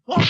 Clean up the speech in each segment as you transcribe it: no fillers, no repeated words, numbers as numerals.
No,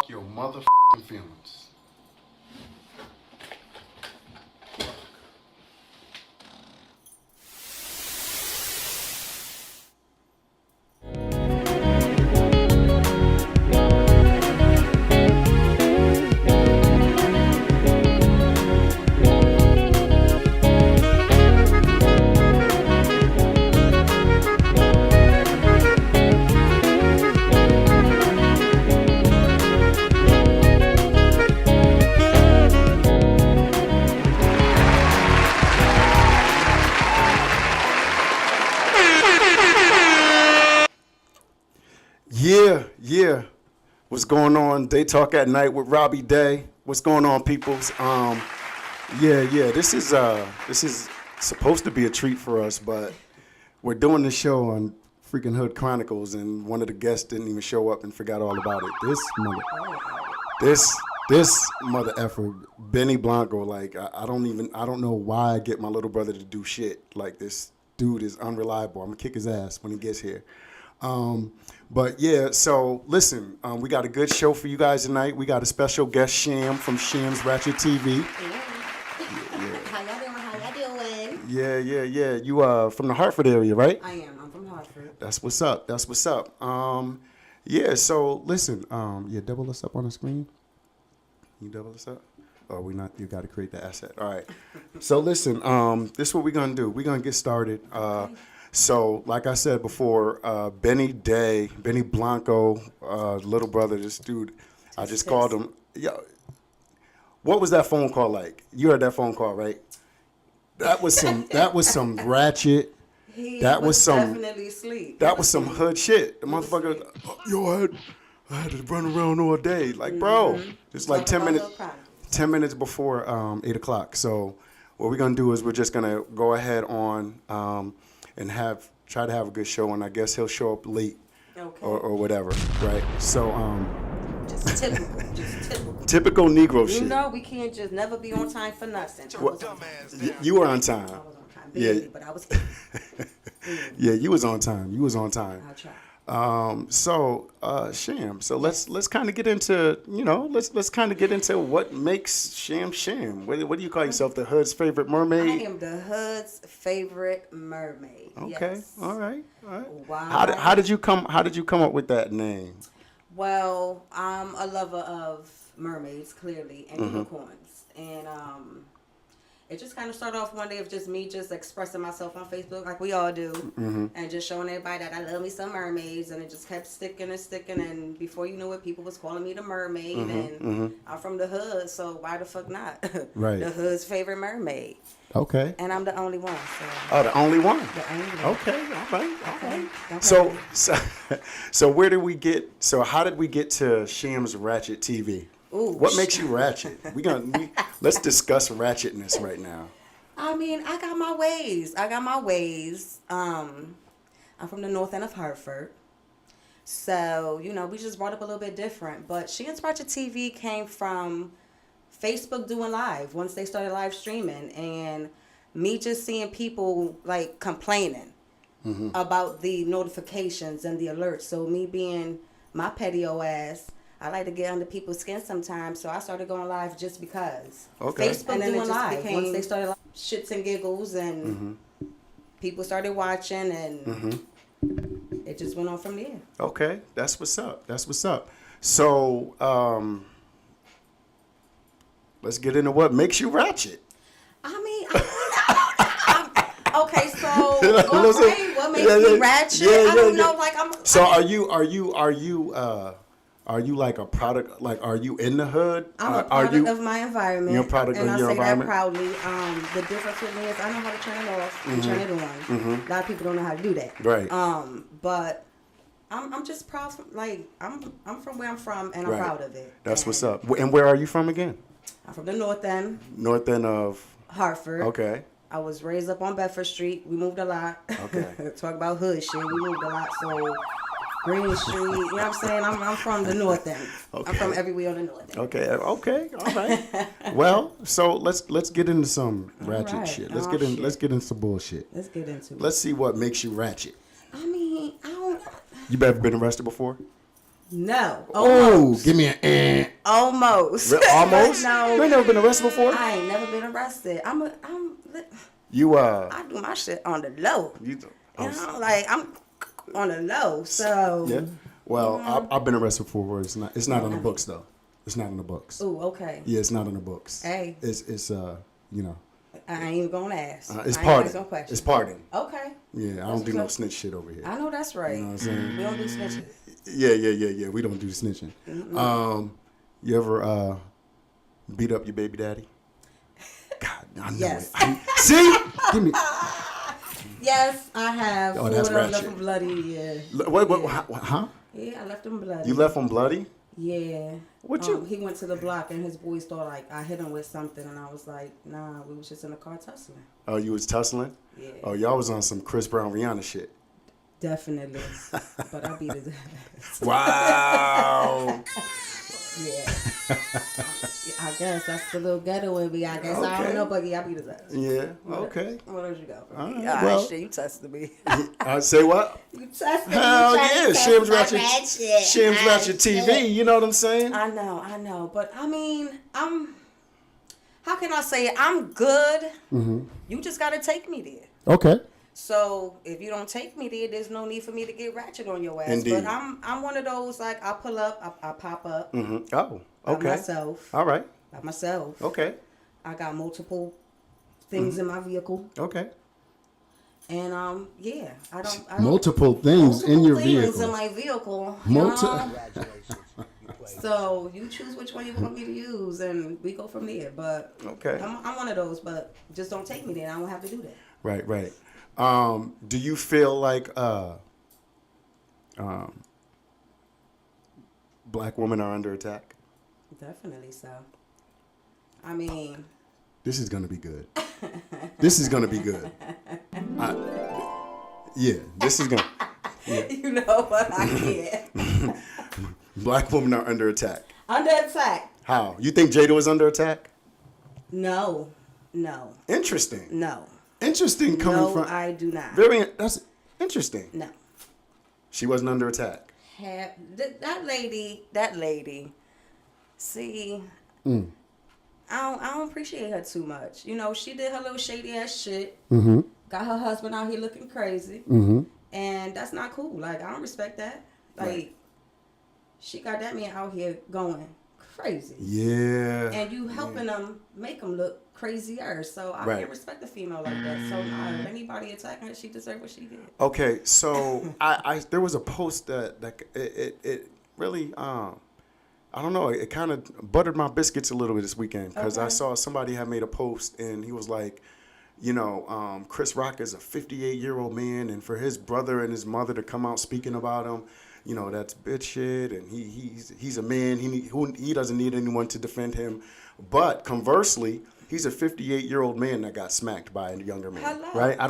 your motherfucking feelings. Yeah, yeah. What's going on? Day Talk at Night with Robbie Day. What's going on, peoples? Yeah. This is supposed to be a treat for us, but we're doing the show on freaking Hood Chronicles, and one of the guests didn't even show up and forgot all about it. This mother effer, Benny Blanco. Like I don't know why I get my little brother to do shit. Like this dude is unreliable. I'm gonna kick his ass when he gets here. But yeah, so listen, we got a good show for you guys tonight. We got a special guest, Sham from Sham's Ratchet TV. How y'all doing? How y'all doing? Yeah. You from the Hartford area, right? I am. I'm from Hartford. That's what's up. Yeah. So listen, yeah, double us up on the screen. You double us up. Oh, we not. You got to create the asset. All right. So listen, this is what we're gonna do. We're gonna get started. So, like I said before, Benny Blanco, little brother, this dude, I just called him. Yo, what was that phone call like? You heard that phone call, right? That was some ratchet. He That was some definitely asleep. That was some hood shit. The motherfucker, yo, I had to run around all day. Like, bro, it's like 10 minutes before 8 o'clock. So what we're gonna do is we're just gonna go ahead on and try to have a good show, and I guess he'll show up late or whatever, right? So Just typical. typical Negro You shit. know, we can't just never be on time for nothing. I was on time. You were on time. I was on time. Yeah. Barely, but I was here. Yeah, you was on time. You was on time. I'll try. Sham. So let's kind of get into let's kind of get into what makes Sham Sham. What do you call yourself? The hood's favorite mermaid? I am the hood's favorite mermaid. Okay. Yes. All right. Why? How did you come up with that name? Well, I'm a lover of mermaids, clearly, and unicorns, and it just kind of started off one day of just me just expressing myself on Facebook like we all do, and just showing everybody that I love me some mermaids, and it just kept sticking, and before you know it, people was calling me the mermaid, and I'm from the hood, so why the fuck not? Right. The hood's favorite mermaid. Okay. And I'm the only one. So. Oh, the only one. The only one. Okay. All right. Okay. So where did we get? So how did we get to Sham's Ratchet TV? Ooh, what makes you ratchet? Let's discuss ratchetness right now. I mean, I got my ways. I'm from the north end of Hartford. So, we just brought up a little bit different. But Sham's Ratchet TV came from Facebook doing live once they started live streaming. And me just seeing people, like, complaining about the notifications and the alerts. So, me being my petty old ass, I like to get under people's skin sometimes, so I started going live just because. Okay. Facebook and then doing live. Once they started like, shits and giggles, and people started watching, and it just went on from there. Okay, that's what's up. So, let's get into what makes you ratchet. Okay, so what makes me ratchet? I don't know. Like So, are you like a product? Like, are you in the hood? I'm a product of my environment. You're a product of your environment. And I say that proudly. The difference with me is I know how to turn it off and turn it on. A lot of people don't know how to do that. Right. But I'm just proud. I'm from where I'm from, and I'm proud of it. That's what's up. And where are you from again? I'm from the north end. North end of Hartford. Okay. I was raised up on Bedford Street. We moved a lot. Okay. Talk about hood shit. We moved a lot. So Green Street. You know what I'm saying? I'm from the north end. Okay. I'm from everywhere on the north end. Okay. All right. Well, so let's get into some ratchet shit. Let's get into some bullshit. Let's get into it. Let's see what makes you ratchet. I mean, I don't. You ever been arrested before? No. Oh, give me an Almost. Almost? No. You ain't never been arrested before? I ain't never been arrested. I do my shit on the low. I'm on the low. So. Yeah. Well, I've been arrested before. It's not on the books though. It's not on the books. Ooh, okay. Yeah, it's not on the books. Hey. It's I ain't even gonna ask. It's I ain't pardon. ask no questions. It's pardon. Okay. Yeah, I don't do no snitch shit over here. I know that's right. You know what I'm saying? We don't do snitching. Yeah. We don't do snitching. You ever beat up your baby daddy? God, I know Yes. it. See? Give me. Yes, I have. Oh, that's left ratchet. him bloody. Yeah. What? Yeah. Huh? Yeah, I left him bloody. You left him bloody? Yeah. What you? He went to the block and his boys thought like I hit him with something, and I was like, nah, we was just in the car tussling. Oh, you was tussling? Yeah. Oh, y'all was on some Chris Brown Rihanna shit. Definitely. But I beat his ass. Wow. Yeah. I guess that's the little ghetto in me. I guess I don't know, but yeah, I beat his ass. Yeah. Okay. Where did you go? All right, Yeah, well- shit, you tested me. I say what? You tested me. Hell You tried to yeah, test Shim's my Ratchet, ratchet. Shim's Ah, Ratchet TV. shit. You know what I'm saying? I know, but I mean, how can I say it? I'm good. You just gotta take me there. Okay. So if you don't take me there, there's no need for me to get ratchet on your ass. Indeed. But I'm one of those like I pull up, I pop up Oh, okay. by myself. All right. By myself. Okay. I got multiple things in my vehicle. Okay. And yeah, I don't Multiple things in your things vehicle. in my vehicle. Multi- So you choose which one you want me to use, and we go from there. But Okay. I'm one of those, but just don't take me there. I won't have to do that. Right, right. Do you feel like black women are under attack? Definitely so. I mean, This is gonna be good. This is gonna be good. Yeah, this is gonna. Yeah. you know what? I can't. Black women are under attack. Under attack? How? You think Jada was under attack? No. Interesting. No. Interesting coming No, from. I do not. That's interesting. No. She wasn't under attack. That lady. See, I don't appreciate her too much. You know, she did her little shady ass shit. Mm-hmm. Got her husband out here looking crazy. Mm-hmm. And that's not cool. Like, I don't respect that. Like, Right. she got that man out here going crazy. Yeah. And you helping them make them look crazier. So I Right. can't respect a female like that. So no, if anybody attacking her, she deserved what she did. Okay, so I there was a post that it really I don't know, it kind of buttered my biscuits a little bit this weekend because I Okay. saw somebody had made a post and he was like, you know, Chris Rock is a 58-year-old man, and for his brother and his mother to come out speaking about him, you know, that's bitch shit, and he's a man. He doesn't need anyone to defend him. But conversely, he's a 58-year-old man that got smacked by a younger man. Hello. Right? I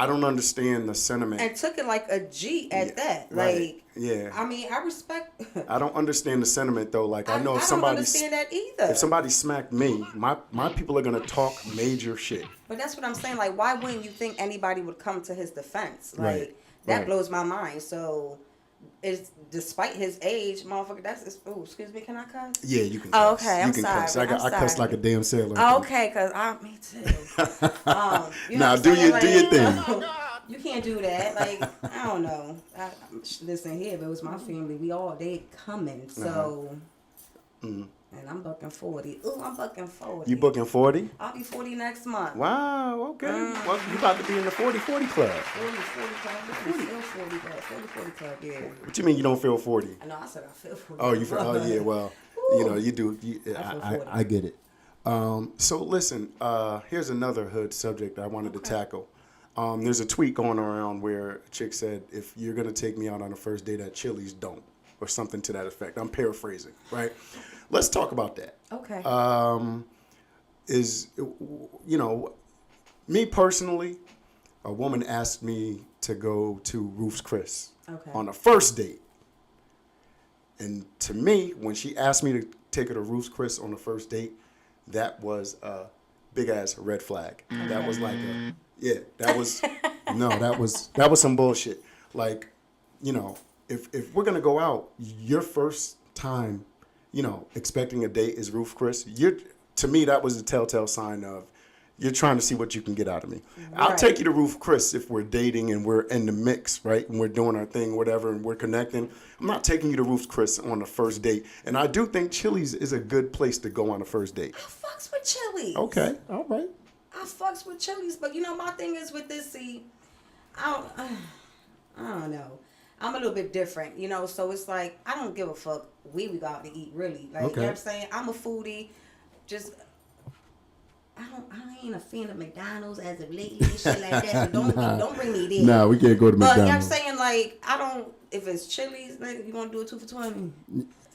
don't understand the sentiment. And took it like a G at that. right. Like, Yeah. I mean, I respect. I don't understand the sentiment though. Like I know I if don't somebody understand that either. if somebody smacked me, my people are gonna talk major shit. But that's what I'm saying. Like, why wouldn't you think anybody would come to his defense? Like, Right. that Right. blows my mind. So, it's despite his age, motherfucker. Oh, excuse me. Can I cuss? Yeah, you can. Oh, Cuss. okay, You I'm can sorry, cuss. I'm I cuss sorry. like a damn sailor. Okay, cause me too. You know Nah, what I'm do saying? your- do your thing. You can't do that. Like, I don't know. Listen here, if it was my family, they coming. So, and I'm bucking 40. Ooh, I'm bucking 40. You booking 40? I'll be 40 next month. Wow. Okay. Well, you about to be in the 40-40 club. 40 club. I feel 40 club. 40 club, yeah. What you mean you don't feel 40? I know, I said I feel 40. Oh, you feel? Oh, yeah. Well, you know, you do. I feel 40. I get it. So listen, here's another hood subject I wanted to tackle. There's a tweet going around where a chick said, if you're going to take me out on a first date at Chili's, don't. Or something to that effect. I'm paraphrasing, right? Let's talk about that. Okay. You know, me personally, a woman asked me to go to Ruth's Chris on a first date. And to me, when she asked me to take her to Ruth's Chris on the first date, that was a big ass red flag. That was like that was some bullshit. Like, you know, if we're gonna go out, your first time, you know, expecting a date is Ruth's Chris, to me that was a telltale sign of you're trying to see what you can get out of me. Right. I'll take you to Ruth's Chris if we're dating and we're in the mix, right? And we're doing our thing, whatever, and we're connecting. I'm not taking you to Ruth's Chris on the first date. And I do think Chili's is a good place to go on a first date. I fucks with Chili's. Okay, all right. I fucks with Chili's, but you know my thing is with this. See, I don't know. I'm a little bit different, you know. So it's like I don't give a fuck where we go out to eat, really. Like, you know what I'm saying? I'm a foodie. Just I ain't a fan of McDonald's as of lately and shit like that. So don't bring me there. Nah, we can't go to But McDonald's. you know what I'm saying? Like, I don't. If it's Chili's, like, you gonna do a 2 for $20?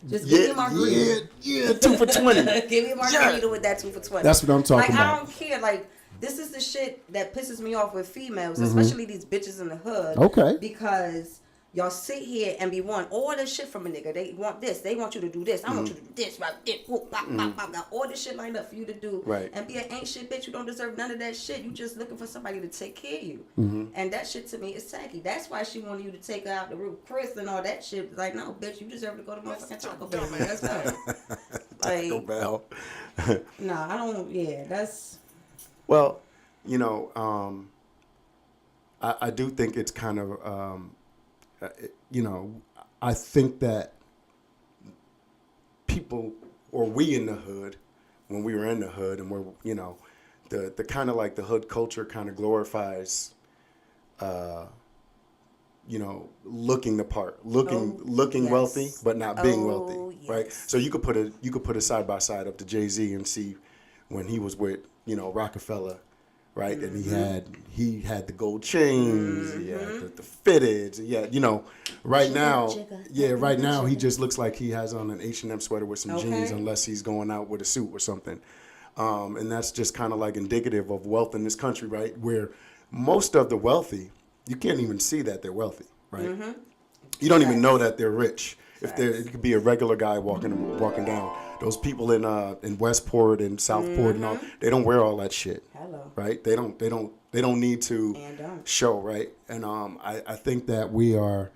Just give me a margarita. Yeah, 2 for $20. Give me a margarita with that 2 for $20. That's what I'm talking like, about. I don't care. Like, this is the shit that pisses me off with females, especially these bitches in the hood. Okay. Because y'all sit here and be wanting all this shit from a nigga. They want this. They want you to do this. I want you to do this. Right? Got all this shit lined up for you to do. Right. And be an ain't shit bitch. You don't deserve none of that shit. You just looking for somebody to take care of you. And that shit to me is tacky. That's why she wanted you to take her out the roof, Chris and all that shit. Like, no, bitch, you deserve to go to motherfucking Taco Bell. Let's go. Taco Like, Bell. nah, I don't. Yeah, that's. Well, you know, I do think it's kind of, you know, I think that people, or we in the hood, when we were in the hood and we're, you know, the kind of like the hood culture kind of glorifies looking the part, looking yes. wealthy, but not being wealthy, right? Yes. So you could put a side by side up to Jay-Z and see when he was with, Rockefeller, right? And he had the gold chains, he had the fitteds, right now he just looks like he has on an H&M sweater with some jeans, unless he's going out with a suit or something. And that's just kind of like indicative of wealth in this country, right? Where most of the wealthy, you can't even see that they're wealthy, right? You don't even know that they're rich. It could be a regular guy walking down. Those people in Westport and Southport and all, they don't wear all that shit. Hello. Right? They don't need to show, right? And I think that we are,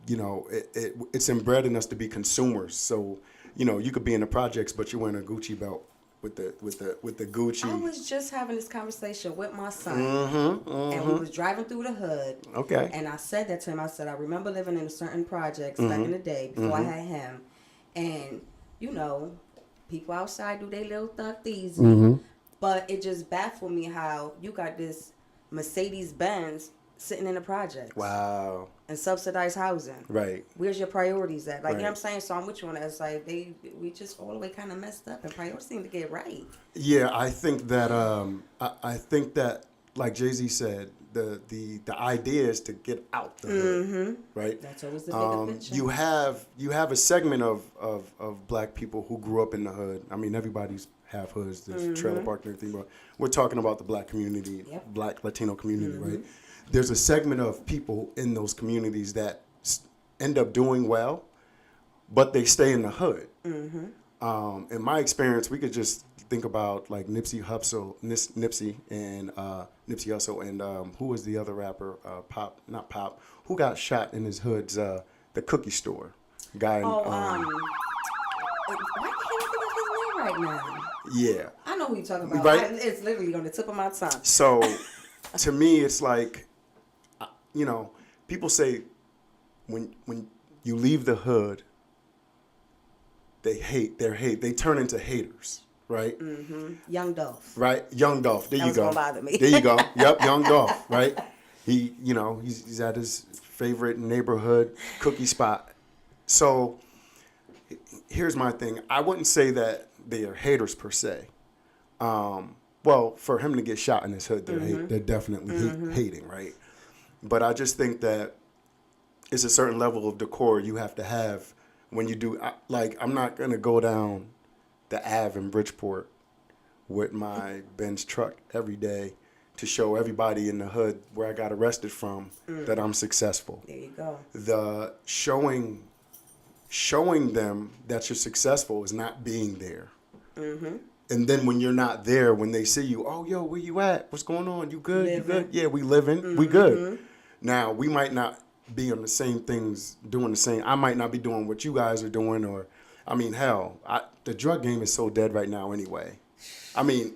it's inbred in us to be consumers. So, you could be in the projects, but you're wearing a Gucci belt with the Gucci. I was just having this conversation with my son, and we was driving through the hood. Okay. And I said that to him. I said, I remember living in certain projects back in the day before I had him, and people outside do their little thug thieves, but it just baffled me how you got this Mercedes Benz sitting in the projects. Wow. And subsidized housing. Right. Where's your priorities at? Like, you know what I'm saying? So I'm with you on that. It's like we just all the way kind of messed up, and priorities need to get right. Yeah, I think that like Jay-Z said, the idea is to get out the hood, right? That's always the bigger picture. You have a segment of black people who grew up in the hood. I mean, everybody's have hoods, there's trailer park and everything, but we're talking about the black community, black Latino community, right? There's a segment of people in those communities that end up doing well, but they stay in the hood. In my experience, we could just think about like Nipsey Hussle and who was the other rapper? Not Pop. Who got shot in his hood's the cookie store guy? Why can't I think of his name right now? Yeah, I know who you're talking about. Right? It's literally on the tip of my tongue. So, to me, it's like, people say when you leave the hood, they turn into haters, right? Young Dolph. Right, Young Dolph. There you go. Gonna bother me. There you go. Yep, Young Dolph. Right. He's at his favorite neighborhood cookie spot. So, here's my thing. I wouldn't say that they are haters per se. Well, for him to get shot in his hood, they're definitely hating, right? But I just think that it's a certain level of decor you have to have when you do. I'm not gonna go down the Ave in Bridgeport with my Benz truck every day to show everybody in the hood where I got arrested from that I'm successful. There you go. The showing them that you're successful is not being there. And then when you're not there, when they see you, oh, yo, where you at? What's going on? You good? You good? Yeah, we living. We good. Now, we might not be on the same things, doing the same. I might not be doing what you guys are doing, or, I mean, hell, the drug game is so dead right now anyway. I mean,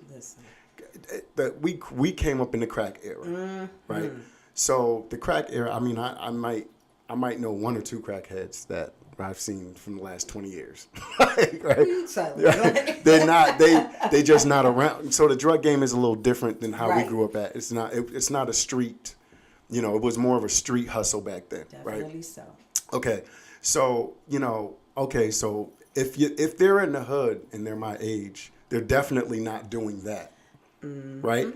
we came up in the crack era, right? So the crack era, I mean, I might know one or two crackheads that I've seen from the last 20 years. Right? They're not. They just not around. So the drug game is a little different than how we grew up at. It's not. It's not a street. It was more of a street hustle back then. Definitely right? so. Okay. So So if they're in the hood and they're my age, they're definitely not doing that. Right.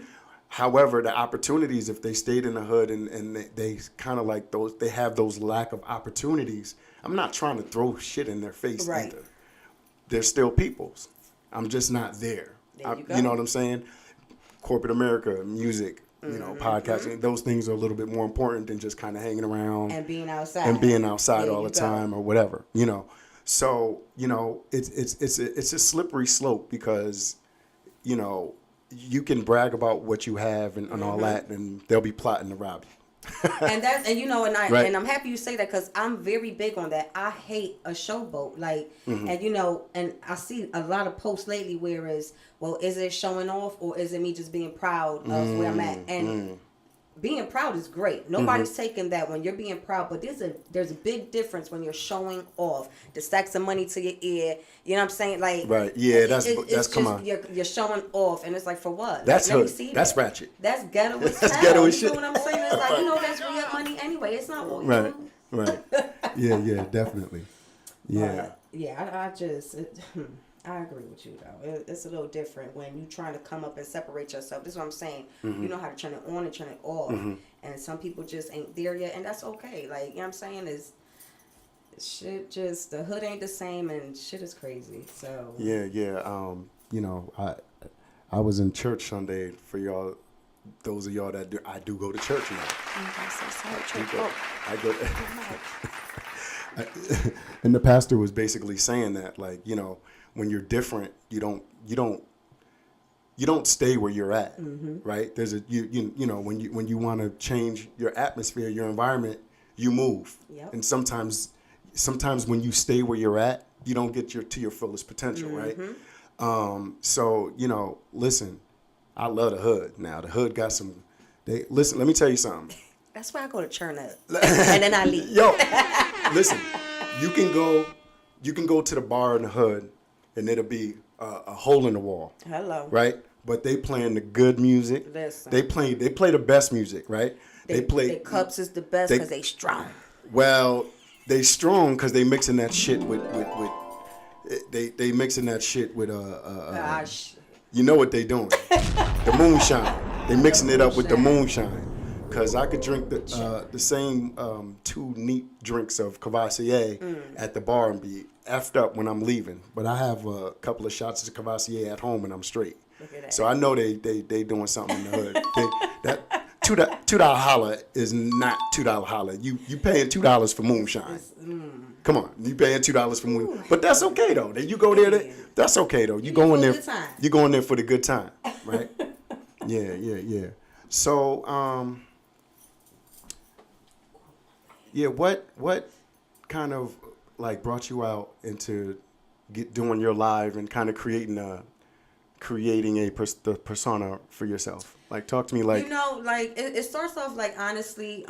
However, the opportunities, if they stayed in the hood and they kind of like those, they have those lack of opportunities. I'm not trying to throw shit in their face either. They're still peoples. I'm just not there. You know what I'm saying? Corporate America, music, podcasting, those things are a little bit more important than just kind of hanging around. And being outside. All the time or whatever, So, it's a slippery slope because, you can brag about what you have and all that, and they'll be plotting to rob you. And I'm happy you say that because I'm very big on that. I hate a showboat, and I see a lot of posts lately where is it showing off or is it me just being proud of where I'm at? And being proud is great. Nobody's taking that when you're being proud, but there's a big difference when you're showing off the stacks of money to your ear. You know what I'm saying? Like, right, yeah, that's come just, on. You're showing off, and it's like, for what? That's like, let hood. me see That's that. ratchet. That's ghetto as That's hell. ghetto as You shit. know what I'm saying? It's like, that's real money anyway. It's not all Right, you. right. Yeah, definitely. Yeah. I agree with you though. It's a little different when you're trying to come up and separate yourself. This is what I'm saying. You know how to turn it on and turn it off, and some people just ain't there yet, and that's okay. Like, you know what I'm saying, is shit just the hood ain't the same, and shit is crazy. So Yeah. You know, I was in church Sunday for y'all. Those of y'all that I do go to church now. I go. And the pastor was basically saying that, like, you know, when you're different, you don't stay where you're at, right? There's a you know when you want to change your atmosphere, your environment, you move. Yep. And sometimes when you stay where you're at, you don't get to your fullest potential, right? So, you know, listen, I love the hood. Now the hood got some. Listen. Let me tell you something. that's why I go to churn up, and then I leave. Yo, listen, you can go to the bar in the hood, and it'll be a hole in the wall. Hello. Right? But they playing the good music. Listen. They play the best music, right? They play. Their cups is the best because they strong. Well, they strong because they mixing that shit with they mixing that shit with Gosh. you know what they doing? The moonshine. They mixing it up with the moonshine. Cause I could drink the same 2 neat drinks of Cavassier at the bar and be effed up when I'm leaving. But I have a couple of shots of Cavassier at home and I'm straight. Look at that. So I know they doing something in the hood. That $2 holler is not $2 holler. You paying $2 for moonshine. Come on, you paying $2 for moonshine. But that's okay though. Then you go there. That's okay though. You going there. You going there for the good time, right? Yeah. So yeah, what kind of like brought you out into doing your live and kind of creating a the persona for yourself? Like, talk to me like. You know, like it starts off like honestly,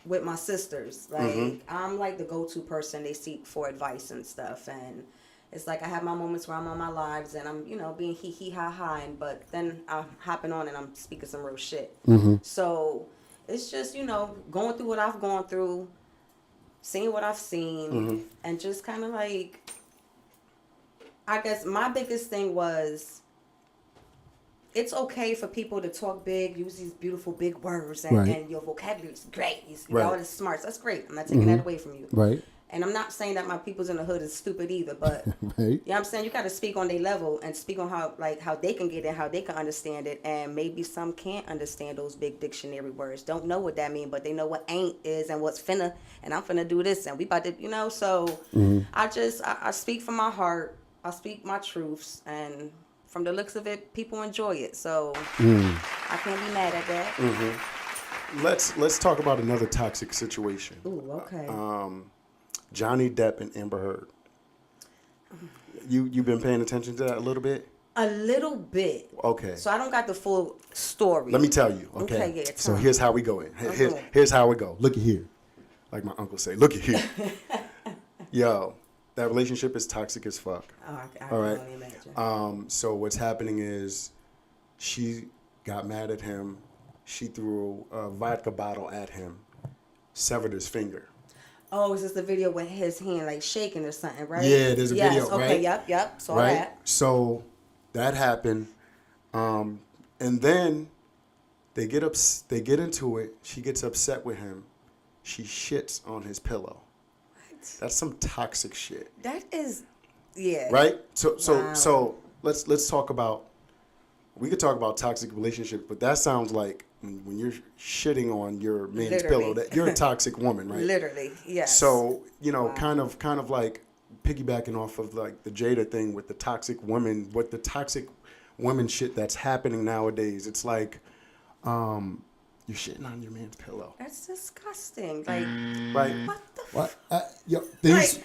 with my sisters. Like I'm like the go-to person they seek for advice and stuff, and it's like I have my moments where I'm on my lives and I'm, you know, being hee ha ha, but then I'm hopping on and I'm speaking some real shit. So it's just, you know, going through what I've gone through, seeing what I've seen, and just kind of like, I guess my biggest thing was, it's okay for people to talk big, use these beautiful big words, and your vocabulary is great. You got all the smarts. That's great. I'm not taking that away from you. Right. And I'm not saying that my peoples in the hood is stupid either, but Right. you know what I'm saying? You got to speak on their level and speak on how they can get it, how they can understand it. And maybe some can't understand those big dictionary words, don't know what that mean, but they know what ain't is and what's finna, and I'm finna do this and we about to, you know, so I speak from my heart. I speak my truths, and from the looks of it, people enjoy it. So I can't be mad at that. Let's talk about another toxic situation. Ooh, okay. Johnny Depp and Amber Heard. You've been paying attention to that a little bit? A little bit. Okay. So I don't got the full story. Let me tell you. Okay. Okay, yeah, So tell me. here's how we go in. Here's how we go. Look at here. Like my uncle say, look at here. Yo, that relationship is toxic as fuck. Oh, I All can right. only imagine. So what's happening is she got mad at him. She threw a vodka bottle at him, severed his finger. Oh, is this the video with his hand like shaking or something, right? Yeah, there's a video, okay, right? Yep, saw Right? that. So that happened. And then they get into it. She gets upset with him. She shits on his pillow. What? That's some toxic shit. That is, yeah. Right? So Wow. let's talk about, we could talk about toxic relationships, but that sounds like when you're shitting on your man's Literally. pillow, that you're a toxic woman, right? Literally, yes. So, you know, kind of like piggybacking off of like the Jada thing with the toxic women, what the toxic women shit that's happening nowadays. It's like, you're shitting on your man's pillow. That's disgusting. Like, Right? what the What?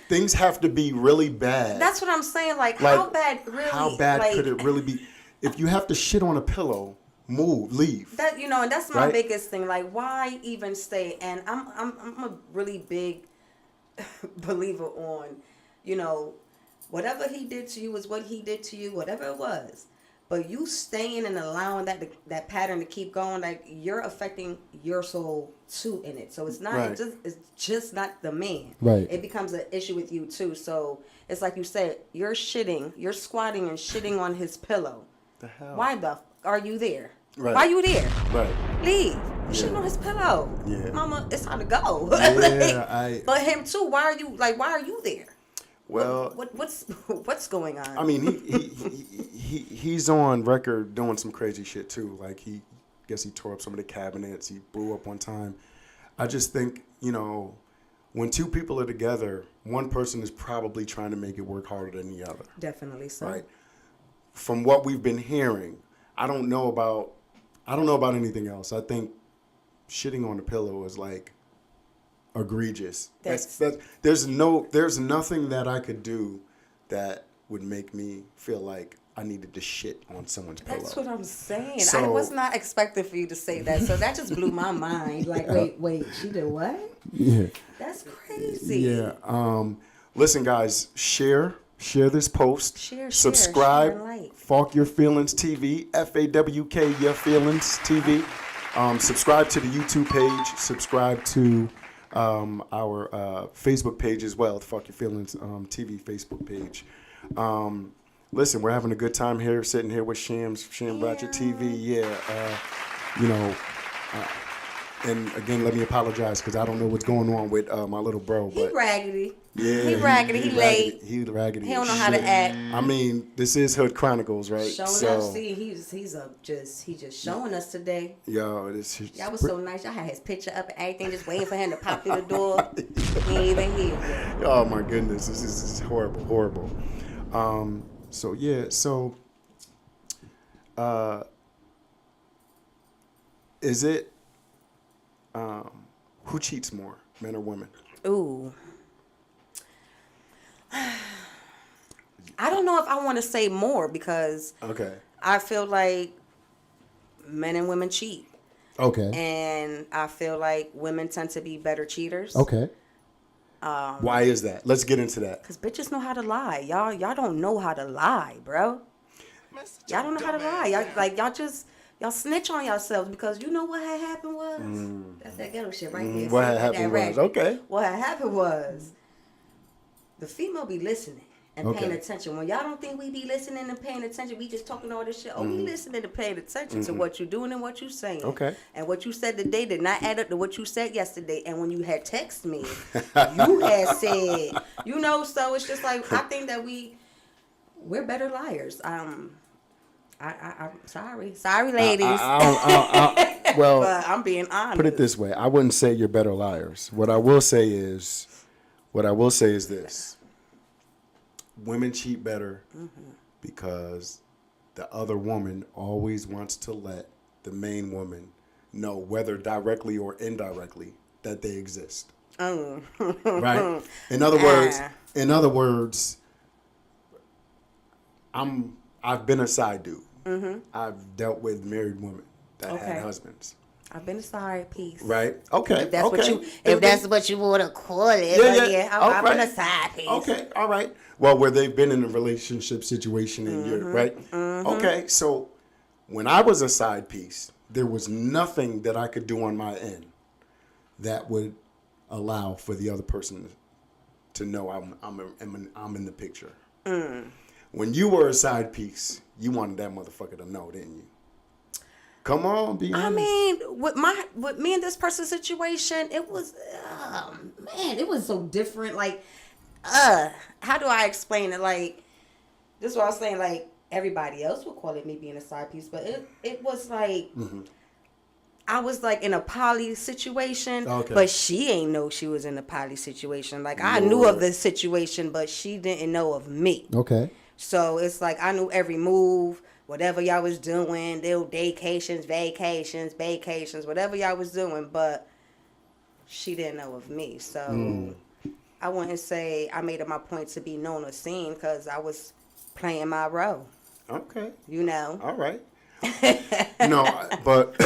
Things have to be really bad. That's what I'm saying. Like how bad really? How bad like, could it really be? If you have to shit on a pillow, leave. That and that's my Right? biggest thing. Like, why even stay? And I'm a really big believer on, whatever he did to you is what he did to you, whatever it was. But you staying and allowing that pattern to keep going, like you're affecting your soul too in it. So it's not Right. it's just not the man. Right. It becomes an issue with you too. So it's like you said, you're squatting and shitting on his pillow. The hell? Why the are you there? Right. Why you there? Right. Leave. You're shitting on his pillow. Yeah. Mama, it's time to go. Yeah, But him too. Why are you there? Well, What's going on? I mean, he's on record doing some crazy shit too. Like he tore up some of the cabinets. He blew up one time. I just think when two people are together, one person is probably trying to make it work harder than the other. Definitely so. Right. From what we've been hearing, I don't know about anything else. I think shitting on the pillow is like egregious. There's nothing that I could do that would make me feel like I needed to shit on someone's pillow. That's what I'm saying. I So- was not expecting for you to say that. So that just blew my mind. Like, wait, she did what? Yeah. That's crazy. Yeah. Listen, guys, share this post. Share, subscribe. share and like. Fawk Your Feelings TV. FAWK Your Feelings TV. Subscribe to the YouTube page. Subscribe to our Facebook page as well. The Fawk Your Feelings TV Facebook page. Listen, we're having a good time here, sitting here with Sham Ratchet TV. Yeah. And again, let me apologize because I don't know what's going on with my little bro. He But raggedy. yeah, He raggedy. He late. He raggedy. He don't as know how to shit. act. I mean, this is Hood Chronicles, right? Showing up. See, he's just showing us today. Yo, this is Y'all was so nice. Y'all had his picture up and everything, just waiting for him to pop through the door. He ain't even here. Oh my goodness, this is horrible. Is it who cheats more, men or women? Ooh. I don't know if I want to say more because Okay. I feel like men and women cheat. Okay. And I feel like women tend to be better cheaters. Okay. Um, Why is that? Let's get into that. Because bitches know how to lie. Y'all don't know how to lie, bro. Y'all don't know how to lie. Y'all snitch on yourselves because you know what had happened was? That's that ghetto shit right there. What See, had happened that was, ratchet. okay. What had happened was the female be listening and paying Okay. attention. When y'all don't think we be listening and paying attention, we just talking all this shit. Oh, we listening and paying attention to what you doing and what you saying. Okay. And what you said today did not add up to what you said yesterday. And when you had texted me, you had said, so it's just like, I think that we're better liars. I'm sorry, ladies. Well, but I'm being honest. put it this way: I wouldn't say you're better liars. What I will say is this: women cheat better because the other woman always wants to let the main woman know, whether directly or indirectly, that they exist. Right? In other words, I've been a side dude. I've dealt with married women that had husbands. I've been a side piece. Right? Okay. If that's okay. what you want to call it. Yeah. I've been right. a side piece. Okay. All right. Well, where they've been in a relationship situation and you're right. Okay. So when I was a side piece, there was nothing that I could do on my end that would allow for the other person to know I'm in the picture. When you were a side piece, you wanted that motherfucker to know, didn't you? Come on, be honest. I mean, with me and this person's situation, it was, it was so different. Like, how do I explain it? Like, this is what I was saying. Like, everybody else would call it me being a side piece, but it was like, I was like in a poly situation, but she ain't know she was in a poly situation. Like, I knew of the situation, but she didn't know of me. Okay. So it's like I knew every move, whatever y'all was doing, vacations, whatever y'all was doing, but she didn't know of me. So I wouldn't say I made it my point to be known or seen because I was playing my role. Okay. You know. All right. But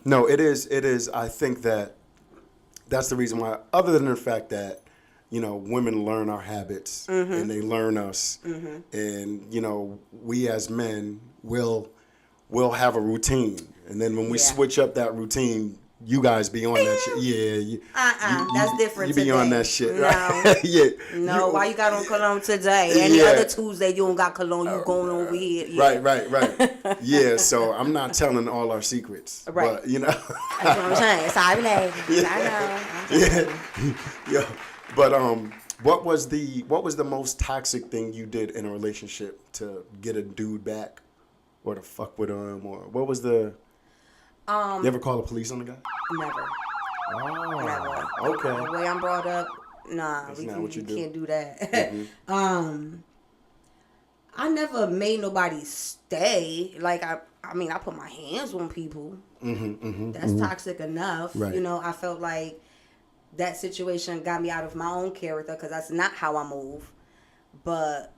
no, it is. I think that's the reason why. Other than the fact that women learn our habits and they learn us, and we as men will have a routine, and then when we switch up that routine. You guys be on that shit. Yeah. That's different You be today. on that shit, No. right? Yeah. No, why you got on cologne today? Any other Tuesday you don't got cologne, you going over here. Yeah. Right. Yeah, so I'm not telling all our secrets. Right. But, That's what I'm saying. Sorry, lady. I know. Yeah. But what was the most toxic thing you did in a relationship to get a dude back or to fuck with him, or what was the you ever call the police on the guy? Never. Oh, Never. okay. The way I'm brought up, nah, That's we not what you do. can't do that. Mm-hmm. I never made nobody stay. Like I put my hands on people. That's toxic enough. Right. I felt like that situation got me out of my own character because that's not how I move. But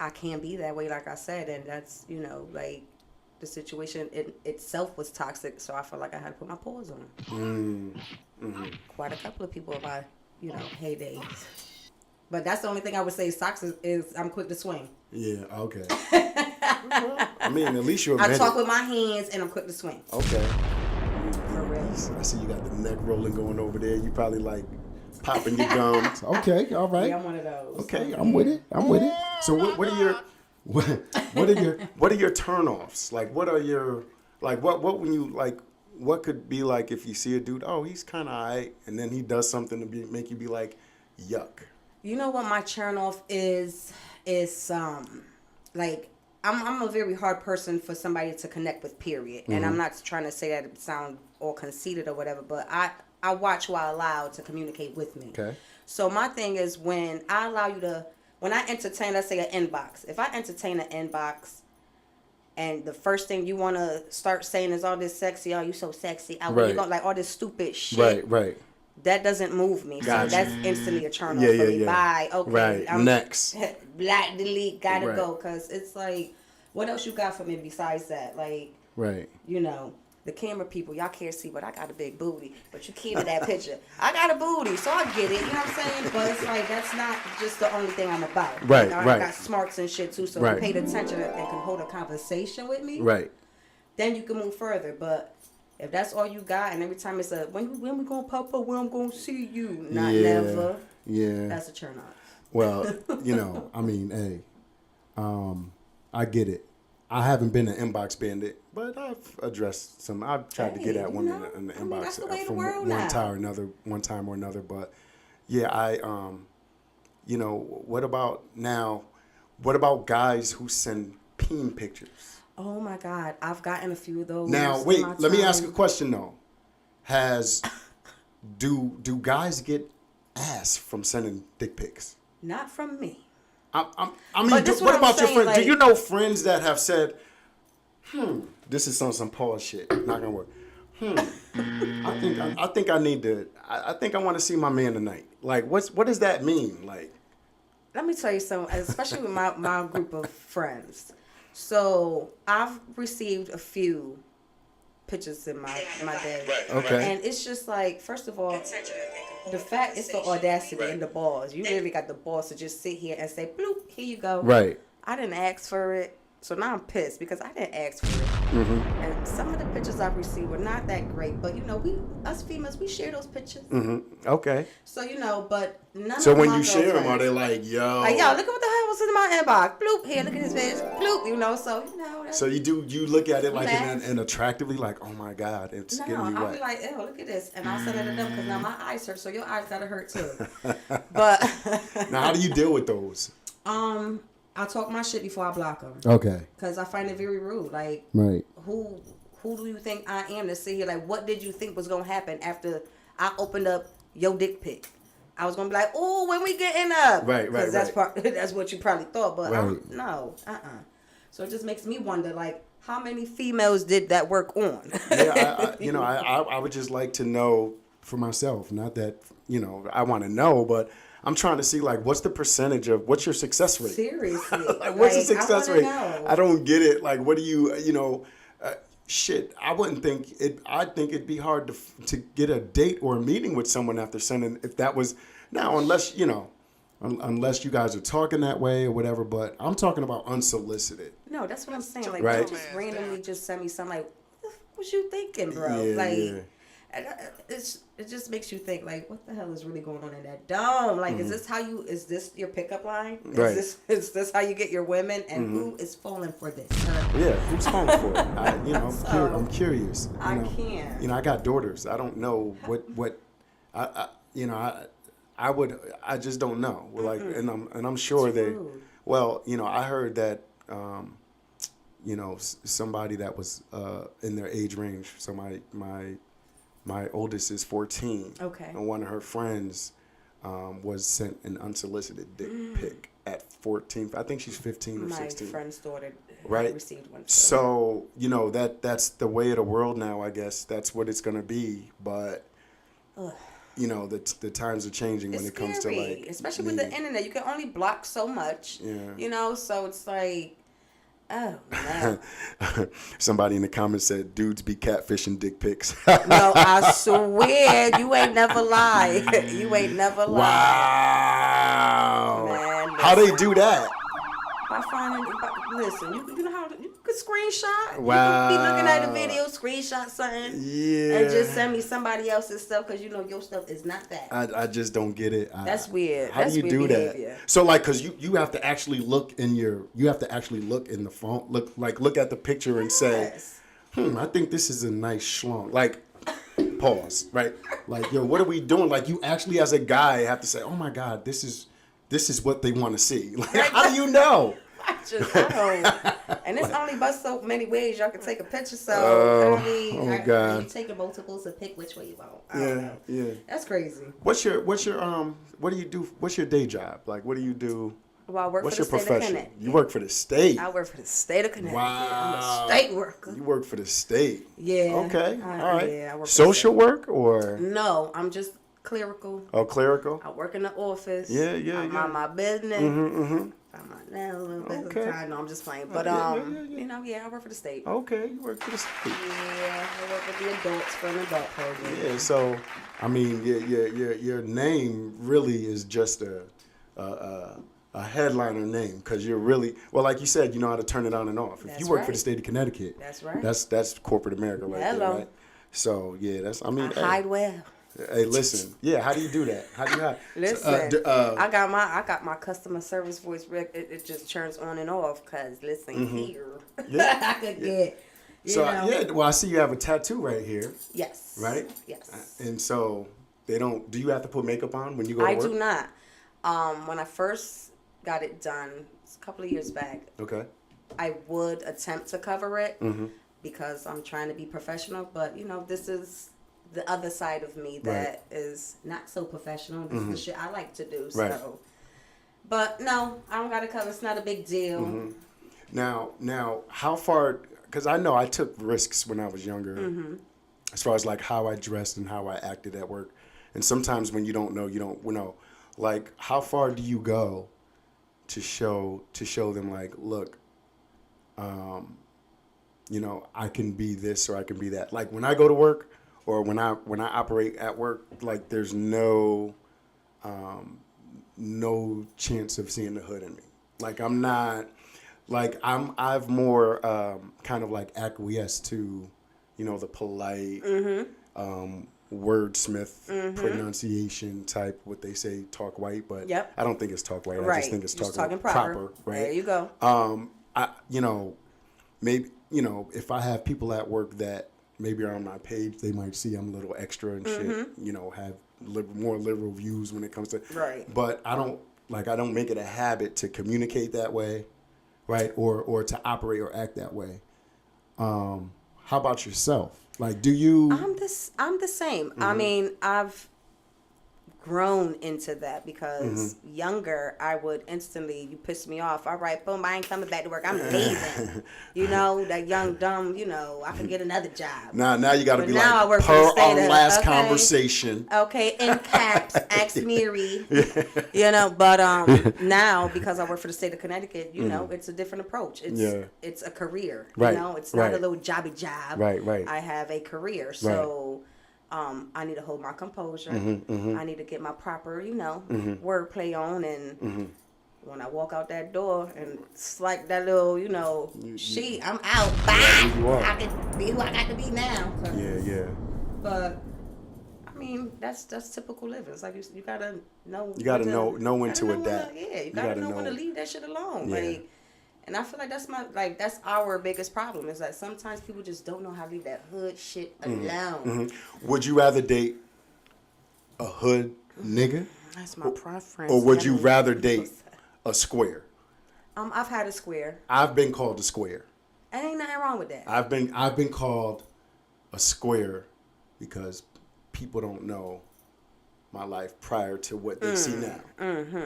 I can't be that way, like I said, and that's like. The situation itself was toxic, so I felt like I had to put my paws on. Quite a couple of people in my, heydays. But that's the only thing I would say is toxic is I'm quick to swing. Yeah, okay. I mean, at least you're I talk with my hands and I'm quick to swing. Okay. For real. I see you got the neck rolling going over there. You probably like popping your gums. Okay, all right. Yeah, I'm one of those. Okay, I'm with it. So what are your what are your turnoffs? Like what are your what when you what could be like if you see a dude, oh, he's kind of alright, and then he does something to make you be like, yuck. You know what my turn off is like I'm a very hard person for somebody to connect with, period. And I'm not trying to say that it sound all conceited or whatever, but I watch who I allow to communicate with me. Okay. So my thing is when I allow you to, when I entertain, let's say an inbox. If I entertain an inbox and the first thing you want to start saying is all this sexy, oh, you so sexy. Right. You go like all this stupid shit. Right. That doesn't move me. Gotcha. So that's instantly a turn off Yeah, for me. yeah. Bye. Okay. Right. Next. Black, delete, gotta Right. go. Because it's like, what else you got for me besides that? Like, Right. the camera people, y'all can't see, but I got a big booty. But you keep that picture. I got a booty, so I get it. You know what I'm saying? But it's like, that's not just the only thing I'm about. Right, I right. got smarts and shit, too. So Right. if you paid attention and can hold a conversation with me, Right. then you can move further. But if that's all you got, and every time it's when we gonna pop up, when I'm gonna see you, not never. Yeah. That's a turn off. Well, I mean, hey, I get it. I haven't been an inbox bandit, but I've addressed some. I've tried to get at women in the inbox that's the way of the from world one now. time or another. But yeah, what about now? What about guys who send peen pictures? Oh my God, I've gotten a few of those. Now, in wait, my let me time. ask a question though. Do guys get ass from sending dick pics? Not from me. I mean, But this what what I'm about your saying, friends? Do like- you know friends that have said, this is some Paul shit, not gonna work. I think I need to. I think I want to see my man tonight. Like, what does that mean? Like, Let me tell you something, especially with my group of friends. So I've received a few pictures in my day. okay, And it's just like, first of all, the fact it's the audacity and the balls. You really got the balls to just sit here and say, bloop, here you go. right, I didn't ask for it. So now I'm pissed because I didn't ask for it. And some of the pictures I've received were not that great. But, us females, we share those pictures. okay. So, but none So of when my you share them, are girlfriends- they like, yo? Like, yo, look at what the hell was in my inbox. Bloop, here, look at this bitch. Bloop, so, that's... So you look at it like Laugh. and attractively, like, oh my God, it's getting you I'll wet. be like, ew, look at this. And I'll send it to them because now my eyes hurt, so your eyes gotta hurt too. But, Now, how do you deal with those? I talk my shit before I block them. Okay, Because I find it very rude. Like, right. who do you think I am to sit here? Like, what did you think was going to happen after I opened up your dick pic? I was going to be like, oh, when we getting up? Right, Because that's what you probably thought. But Right. no, So it just makes me wonder, like, how many females did that work on? Yeah, I would just like to know for myself. Not that I want to know, but I'm trying to see like what's the percentage of what's your success rate? Seriously. Like, what's the success I wanna rate? know. I don't get it. Like, what do you shit, I wouldn't think it. I think it'd be hard to get a date or a meeting with someone after sending. If that was now, unless unless you guys are talking that way or whatever. But I'm talking about unsolicited. No, that's what I'm saying. Like, Right. don't just randomly just send me something like, what was you thinking, bro? Yeah, like, yeah. it just makes you think, like, what the hell is really going on in that dome? Like, is this your pickup line? Right. Is this how you get your women? And who is falling for this? Yeah, who's falling for it? I'm So, curious. I can't. I got daughters. I don't know what I just don't know. Well, like, and I'm sure It's they. rude. Well, I heard that, somebody that was in their age range. So my oldest is 14. Okay. And one of her friends was sent an unsolicited dick pic at 14. I think she's 15 or My 16. friend's daughter Right. received one. So, that's the way of the world now, I guess. That's what it's going to be. But, Ugh. the times are changing when It's it comes scary, to, like, especially with the meeting. internet. You can only block so much. Yeah. So it's like, oh, man. Somebody in the comments said, dudes be catfishing dick pics. No, I swear, you ain't never lied. You ain't never lied. Wow. Man, How they do that? By finding, listen, you know how you could screenshot. Wow. You could be looking at a video, screenshot something, Yeah. and just send me somebody else's stuff because your stuff is not that. I just don't get it. That's weird. How That's do you weird do behavior. that? So, like, because you have to actually look in the phone, look at the picture and say, Yes. I think this is a nice schlong. Like, pause, right? Like, yo, what are we doing? Like, you actually, as a guy, have to say, oh my God, this is what they want to see. Like, how do you know? I don't. And it's only but so many ways y'all can take a picture. So God. you take multiples and pick which way you want. I don't know. Yeah. That's crazy. What do you do? What's your day job? Like, what do you do? Well, I work What's for your the state of profession? Connecticut. You work for the state. I work for the state of Connecticut. Wow. I'm a state worker. You work for the state. Yeah. Okay. All right. Yeah, I work for the Social state. work or No, I'm just clerical. clerical? I work in the office. Yeah. I mind my business. Mm-hmm. I'm not now a little bit Okay. of time. No, I'm just playing. But yeah. I work for the state. Okay, you work for the state. Yeah, I work with the adults for an adult program. Yeah. So, I mean, your name really is just a headliner name because you're really like you said, you know how to turn it on and off. If That's you work for right. the state of Connecticut, That's right. That's corporate America right there, Hello. right? So yeah, I hey, hide well. hey, listen, yeah, how do you do that? How do you hide? Listen, So, I got my customer service voice. It just turns on and off. Cause listen here, Yeah. I could get. So know. yeah, well, I see you have a tattoo right here, Yes. right? Yes. And so they don't. Do you have to put makeup on when you go to I work? do not. When I first got it done a couple of years back, Okay. I would attempt to cover it Mm-hmm. because I'm trying to be professional. But this is the other side of me that is not so professional. This is the shit I like to do. Right. So, but no, I don't got to cover. It's not a big deal. Mm-hmm. Now, how far? Because I know I took risks when I was younger, as far as like how I dressed and how I acted at work. And sometimes when you don't know, you don't know. Like, how far do you go to show them like, look, I can be this or I can be that. Like when I go to work or when I operate at work, like there's no chance of seeing the hood in me. Like I'm not. Like I've more kind of like acquiesced to, the polite, wordsmith pronunciation type, what they say, talk white, but Yep. I don't think it's talk white. I Right. just think it's Just talking talking proper. right? There you go. Maybe if I have people at work that maybe are on my page, they might see I'm a little extra and shit. Have more liberal views when it comes to Right. But I don't make it a habit to communicate that way. Right, or to operate or act that way. How about yourself? Like, do you? I'm the same. I mean, I've grown into that because younger, I would instantly, you piss me off. All right, boom, I ain't coming back to work. I'm leaving. That young, dumb, I could get another job. Now you got to But be now I like, work for per the state our of- last okay. conversation. Okay, in caps, ask Mary. But now because I work for the state of Connecticut, it's a different approach. It's a career. Right, It's not a right. little jobby job. Right. I have a career, so I need to hold my composure. I need to get my proper, wordplay on, and when I walk out that door and it's like that little, sheet, I'm out. Bye. you are. I can be who I got to be now. So. Yeah. But I mean, that's typical living. It's like you gotta know. You gotta know when to adapt. You gotta know when to leave that shit alone. Yeah. And I feel like that's our biggest problem is that sometimes people just don't know how to leave that hood shit alone. Would you rather date a hood nigga, That's my preference. or would you rather date a square? I've had a square. I've been called a square. And ain't nothing wrong with that. I've been called a square because people don't know my life prior to what they see now.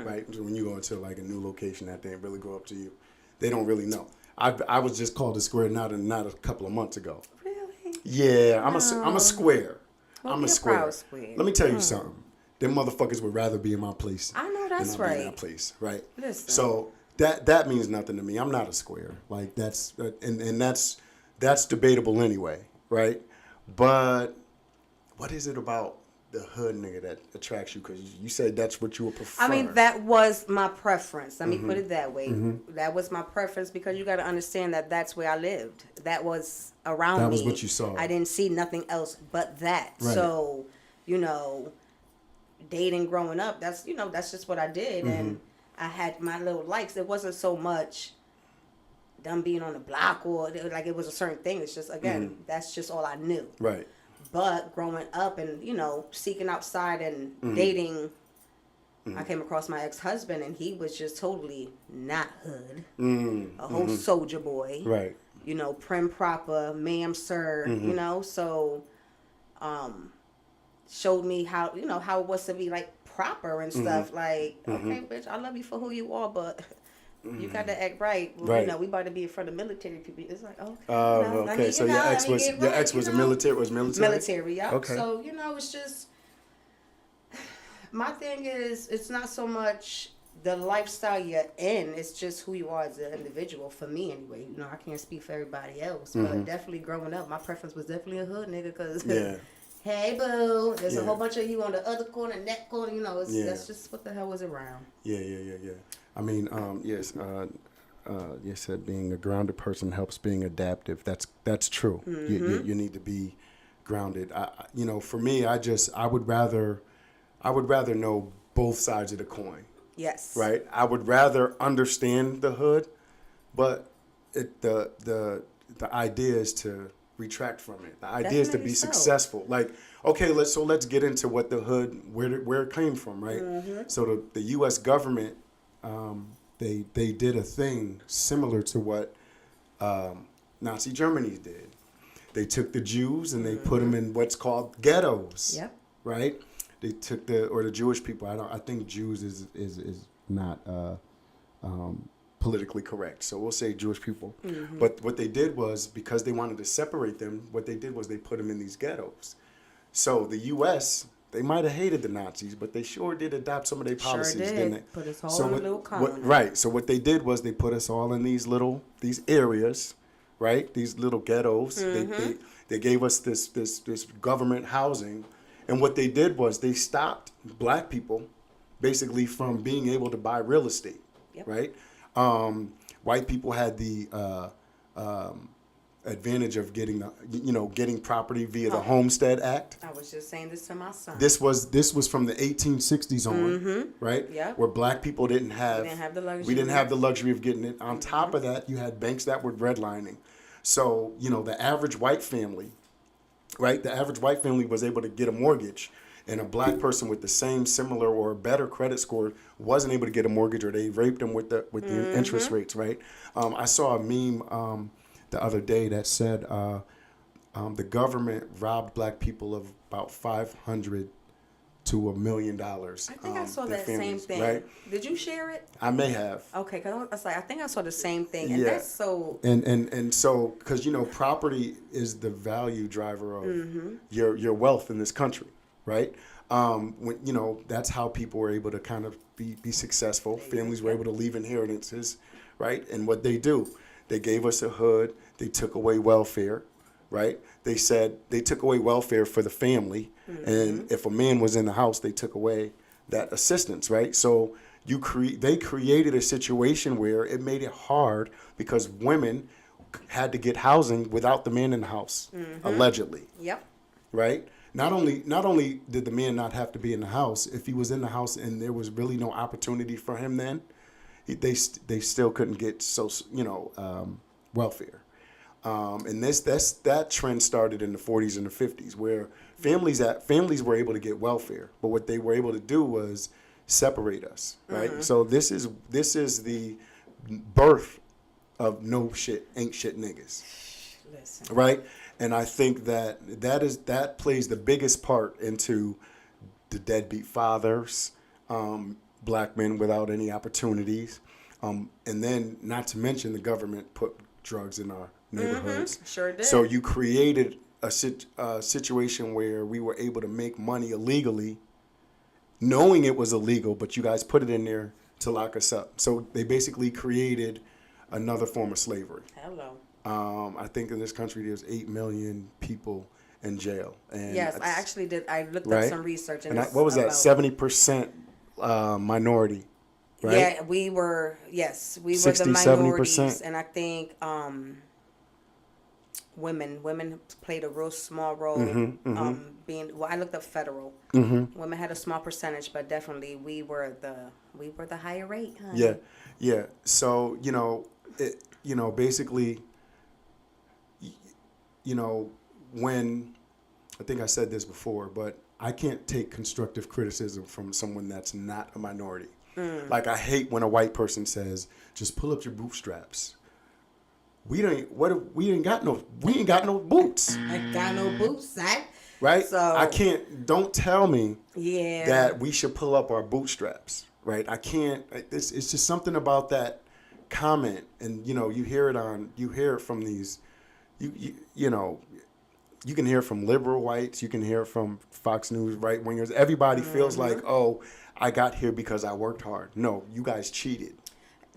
Right? When you go into like a new location that didn't really go up to you, they don't really know. I was just called a square not a couple of months ago. Really? Yeah, I'm a square. Well, I'm be a a square. proud square. Let me tell you something. Them motherfuckers would rather be in my place. I know that's than I'll be in right. that place, right? Listen. So that means nothing to me. I'm not a square. Like that's and that's debatable anyway, right? But what is it about the hood nigga that attracts you? Because you said that's what you would prefer. I mean, that was my preference. Let me put it that way. That was my preference because you got to understand that that's where I lived. That was around me. That was what you saw. I didn't see nothing else but that. Right. So, dating growing up, that's just what I did. And I had my little likes. It wasn't so much them being on the block or like it was a certain thing. It's just, again, that's just all I knew. Right. But growing up and, seeking outside and dating, I came across my ex-husband and he was just totally not hood. A whole soldier boy. Right. Prim proper, ma'am, sir, so showed me how, how it was to be like proper and stuff. Like, okay, bitch, I love you for who you are, but you got to act right. Well, Right. we about to be in front of military people. It's like, okay. Okay. So your ex was a military. Military, yeah. Okay. So, it's just, my thing is, it's not so much the lifestyle you're in, it's just who you are as an individual, for me anyway. I can't speak for everybody else, but definitely growing up, my preference was definitely a hood nigga, because, hey, boo, there's a whole bunch of you on the other corner, that corner, that's just what the hell was around. Yeah. I mean, yes, you said being a grounded person helps being adaptive. That's true. You need to be grounded. For me, I would rather know both sides of the coin. Yes. Right. I would rather understand the hood, but the idea is to retract from it. The idea is to be Definitely so. successful. Like, okay, let's get into what the hood, where it came from, right? So the U.S. government, they did a thing similar to what Nazi Germany did. They took the Jews and they put them in what's called ghettos. Yep. Right. They took the Jewish people. I think Jews is not politically correct. So we'll say Jewish people. But what they did was, because they wanted to separate them, what they did was they put them in these ghettos. So the U.S., they might have hated the Nazis, but they sure did adopt some of their policies, didn't they? Put us all in a little colony. Right. So what they did was they put us all in these areas, right? These little ghettos. They gave us this government housing. And what they did was they stopped black people basically from being able to buy real estate, right? White people had the advantage of getting property via the Homestead Act. I was just saying this to my son. This was from the 1860s on, right? Yep. Where black people didn't have the luxury. We didn't have the luxury of getting it. On top of that, you had banks that were redlining. So, the average white family, right? The average white family was able to get a mortgage, and a black person with the same, similar, or better credit score wasn't able to get a mortgage, or they raped them with the interest rates, right? I saw a meme the other day that said the government robbed black people of about $500 to to $1 million. I think I saw their that same families, thing. Right? Did you share it? I may have. Okay, because I was like, I think I saw the same thing, and Yeah. that's so. And so, because property is the value driver of Mm-hmm. your wealth in this country, right? When that's how people were able to kind of be successful. Families were able to leave inheritances, right? And what they do, they gave us a hood. They took away welfare, right? They said they took away welfare for the family, and if a man was in the house, they took away that assistance, right? So they created a situation where it made it hard because women had to get housing without the man in the house, allegedly, Yep. right? Not only did the man not have to be in the house, if he was in the house and there was really no opportunity for him, then they still couldn't get welfare. And that trend started in the 40s and the 50s, where families were able to get welfare, but what they were able to do was separate us, right? So this is the birth of no shit, ain't shit niggas, Listen. right? And I think that plays the biggest part into the deadbeat fathers, black men without any opportunities, and then not to mention the government put drugs in our neighborhoods. Sure did. So you created a situation where we were able to make money illegally, knowing it was illegal, but you guys put it in there to lock us up. So they basically created another form of slavery. Hello. I think in this country there's 8 million people in jail. And Yes, I actually did. I looked up right? some research, And it's what was that? about- 70% minority, right? Yeah, we were. Yes, we were 60, the minorities, 70%. and I think women played a real small role. I looked up federal. Women had a small percentage, but definitely we were the higher rate. Honey. Yeah. So basically, when I think I said this before, but I can't take constructive criticism from someone that's not a minority. Like I hate when a white person says, "Just pull up your bootstraps." We ain't got no boots, I got no boots, son. right? So- I can't. Don't tell me Yeah. that we should pull up our bootstraps, right? I can't. It's just something about that comment, and you hear it from these, you can hear it from liberal whites, you can hear it from Fox News right wingers. Everybody feels like, oh, I got here because I worked hard. No, you guys cheated.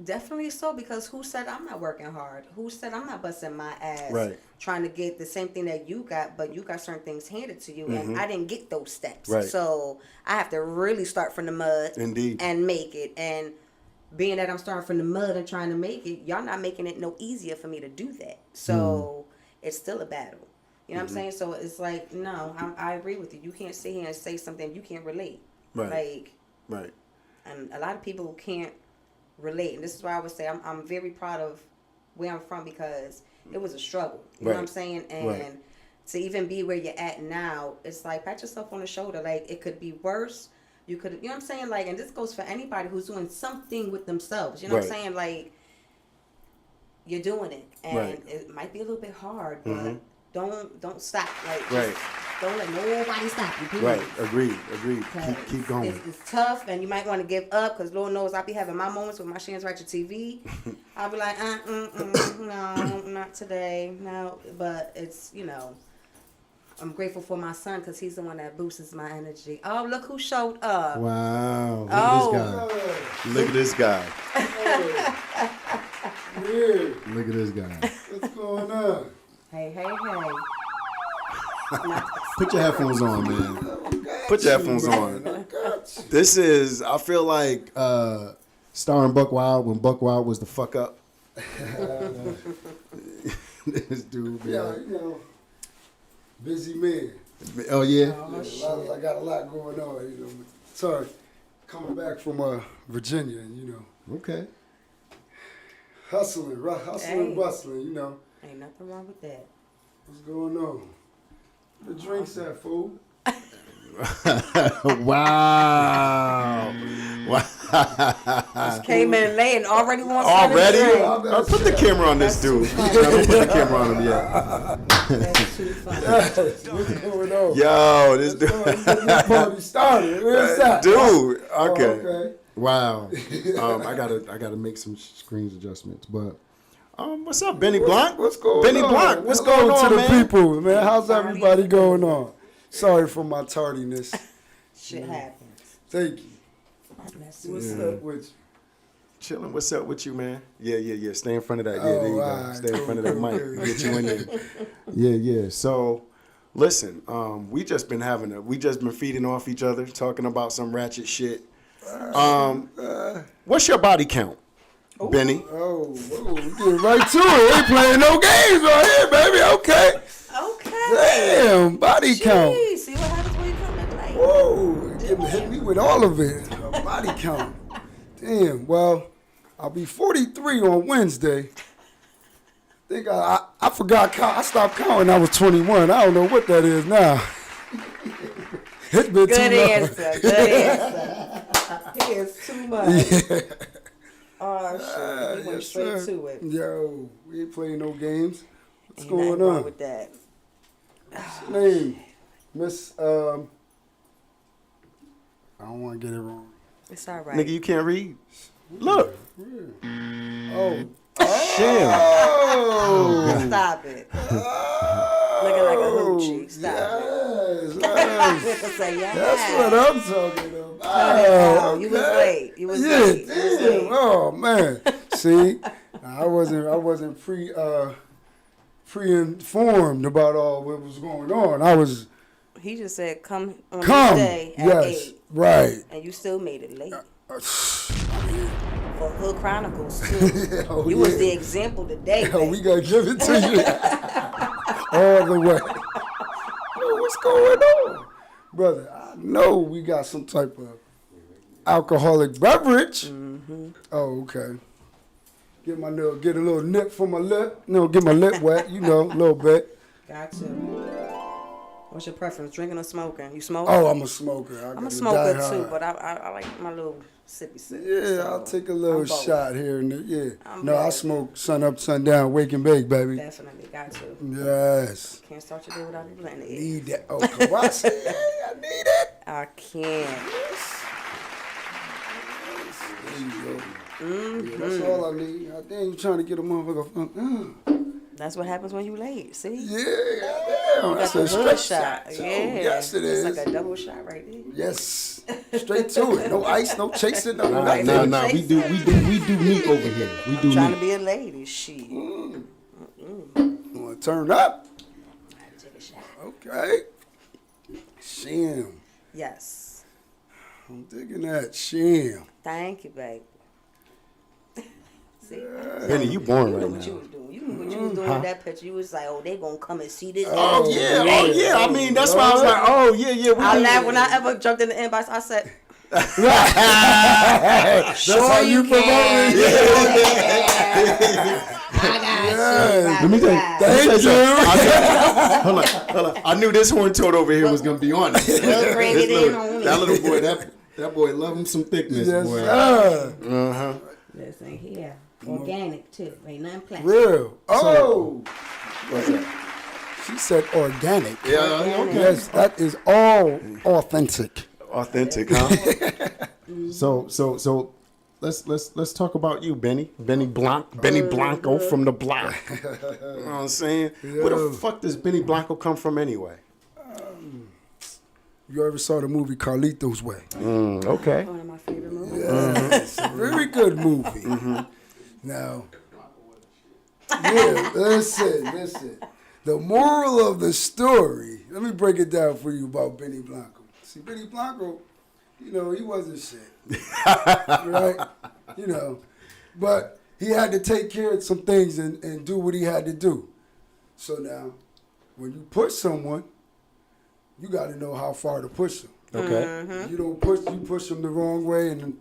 Definitely so, because who said I'm not working hard? Who said I'm not busting my ass Right. trying to get the same thing that you got, but you got certain things handed to you, and I didn't get those steps. Right. So I have to really start from the mud Indeed. and make it. And being that I'm starting from the mud and trying to make it, y'all not making it no easier for me to do that. So it's still a battle. You know what I'm saying? So it's like, no, I agree with you. You can't sit here and say something you can't relate. Right. Like, Right. and a lot of people can't relate, and this is why I would say I'm very proud of where I'm from, because it was a struggle. You know what I'm Right. saying? And Right. to even be where you're at now, it's like pat yourself on the shoulder. Like it could be worse. You could, you know what I'm saying? Like, and this goes for anybody who's doing something with themselves. You know what I'm Right. saying? Like you're doing it, and Right. it might be a little bit hard, but don't stop. Like Right. just don't let nobody stop you. Period. Right. Agreed. Because Keep going. It's tough, and you might want to give up, because Lord knows I'll be having my moments with my Shan's Ratchet TV. I'll be like, no, not today, no. But it's, I'm grateful for my son, because he's the one that boosts my energy. Oh, look who showed up. Wow. Look Oh. Look at this guy. Look at this guy. What's going on? Hey. Put your headphones on, man. Put your headphones on. This is. I feel like Starring Buck Wild when Buck Wild was the fuck up. this dude. Yeah, Man. busy man. Oh yeah. I got a lot going on, Sorry, coming back from Virginia, Okay. hustling, Hey. bustling, Ain't nothing wrong with that. What's going on? The drinks at, fool? Wow. Wow. Just came in late and already wants Already? something Put the camera on this dude. No, don't put the camera on him yet. That's too funny. What's going on? Yo, this dude. This party started. Where's that? Dude, Oh, okay. okay. Wow. I gotta make some screens adjustments, but What's up, Benny Blanc? What's going Benny on? Blanc, what's Hello going on, to the man? people, man? How's everybody going on? Sorry for my tardiness. Shit happens. Thank you. Messy. What's up with you? Chilling. What's up with you, man? Yeah. Stay in front of that. Yeah, Oh, there you go. alright, Stay in front of that cool. mic. Get you in there. Yeah. So, listen, we just been feeding off each other, talking about some ratchet shit. What's your body count, Benny? Oh, whoa, we getting right to it. Ain't playing no games right here, baby. Okay. Okay. Damn, body count. Jeez, see what happens when you come in late. Whoa, hit me with all of it. A body count. Damn, well, I'll be 43 on Wednesday. Think I forgot count. I stopped counting. I was 21. I don't know what that is now. It's been Good too long. answer. Good answer. He is too much. Yeah. Oh, shit. We went Yes, straight sir. to it. Yo, we ain't playing no games. What's Ain't going nothing wrong on? with that. Name, Miss. I don't want to get it wrong. It's all right. Nigga, you can't read. Look. Oh. Damn. Oh. Stop it. Looking like a hoochie. Stop Yes, it. yes. Say yes. That's what I'm talking about. Oh, you was okay. late. You was Yeah, late. You was damn. late. Oh man. See, I wasn't pre-informed about all what was going on. I was He just said come on come. this day at Yes, 8. right. And you still made it late. I For Hood Chronicles, too. Oh, You was yeah. the example today. Yo, baby. we gotta give it to you all the way. Yo, what's going on, brother? I know we got some type of alcoholic beverage. Mm-hmm. Oh, okay. Get a little nip for my lip. No, get my lip wet. You know, a little bit. Got to. What's your preference, drinking or smoking? You smoke? Oh, I'm a smoker. I'm a smoker too, but I like my little sippy sip. Yeah, so I'll take a little I'm both. shot here and there. Yeah. I'm No, I both. smoke sun up, sun down, wake and bake, baby. Definitely got to. Yes. Can't start your day without a blend. Need that. Oh, Kawasi. I need it. I can't. There you go. Yeah, that's all I need. God damn, you trying to get a motherfucker. That's what happens when you late. See? Yeah, You goddamn. got That's the a hood straight shot. too. Yeah. Yes, it is. It's like a double shot right there. Yes. Straight to it. No ice, no chasing, no Right. nothing. Nah. We do meat over here. We do Trying to meat. be a lady. Shit. You want to turn up? Take a shot. Okay. Sham. Yes. I'm digging that. Sham. Thank you, babe. See? Benny, you boring You know right what you now. was doing. You knew what you was doing with that picture. You was like, oh, they gonna come and see this. Oh yeah. I mean, that's why I was like, oh yeah. I laughed when I ever jumped in the inbox. I said, That's how you promote it. I got Yes. you. Let me tell you. Thank you. Hold on. I knew this horn toad over here was gonna be on it. we'll bring it in on That it. little boy, that boy love him some thickness, Yes, boy. sir. Listen here. Organic too. Ain't nothing plastic. Real. Oh. What's that? She said organic. Yeah. Okay. Yes, that is all authentic. Authentic, huh? So let's talk about you, Benny. Benny Blanco from the block. You know what I'm saying? Where the fuck does Benny Blanco come from anyway? You ever saw the movie Carlito's Way? Okay. One of my favorite movies. It's a very good movie. Now, yeah, listen. The moral of the story, let me break it down for you about Benny Blanco. See, Benny Blanco, he wasn't shit. Right? But he had to take care of some things and do what he had to do. So now, when you push someone, you got to know how far to push them. Okay. You don't push, you push them the wrong way, and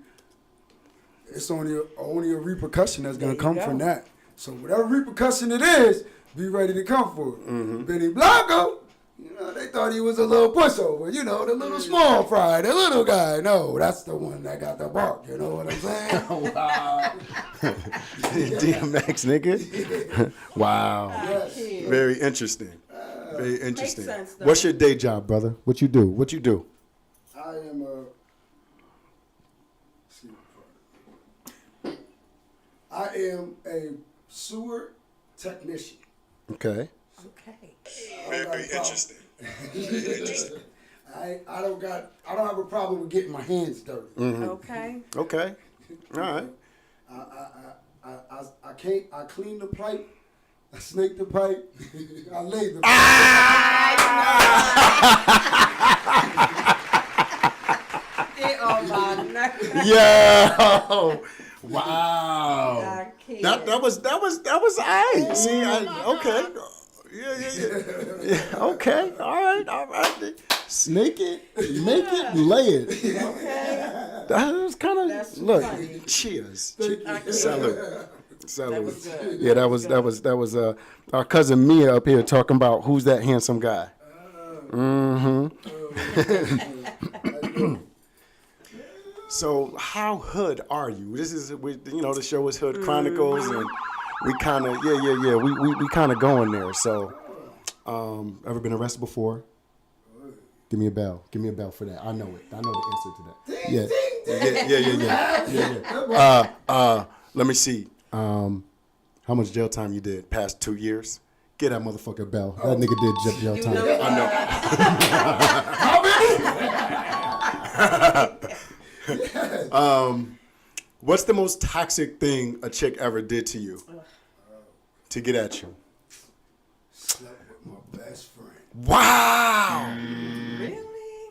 it's only a repercussion that's gonna There you come go. from that. So whatever repercussion it is, be ready to come for it. Benny Blanco, You know, they thought he was a little pushover. You know, the little small fry, the little guy. No, that's the one that got the bark. You know what I'm saying? Wow. DMX, nigga. Wow. Yes. Very interesting. Very interesting. sense, though. What's your day job, brother? What you do? What you do? I am a. I am a sewer technician. Okay. Okay. Very interesting. I don't have a problem with getting my hands dirty. Okay. Okay. All right. I clean the pipe, I snake the pipe, I lay the Get on my nerves. Yo. Wow. I can't. That was I. See, okay. Yeah. Okay. All right. Snake it, make it, lay it. Okay. That was kind of That's look. funny. Cheers. Okay. Salute. That Salute. was good. Yeah, that was our cousin Mia up here talking about who's that handsome guy. So how hood are you? This is the show is Hood Chronicles, and we kind of we kind of going there. So Ever been arrested before? Give me a bell. Give me a bell for that. I know it. I know the answer to that. yeah. Let me see. How much jail time you did? Past 2 years? Get that motherfucker bell. That nigga did jail time. I know. What's the most toxic thing a chick ever did to you to get at you? Slept with my best friend. Wow. Really?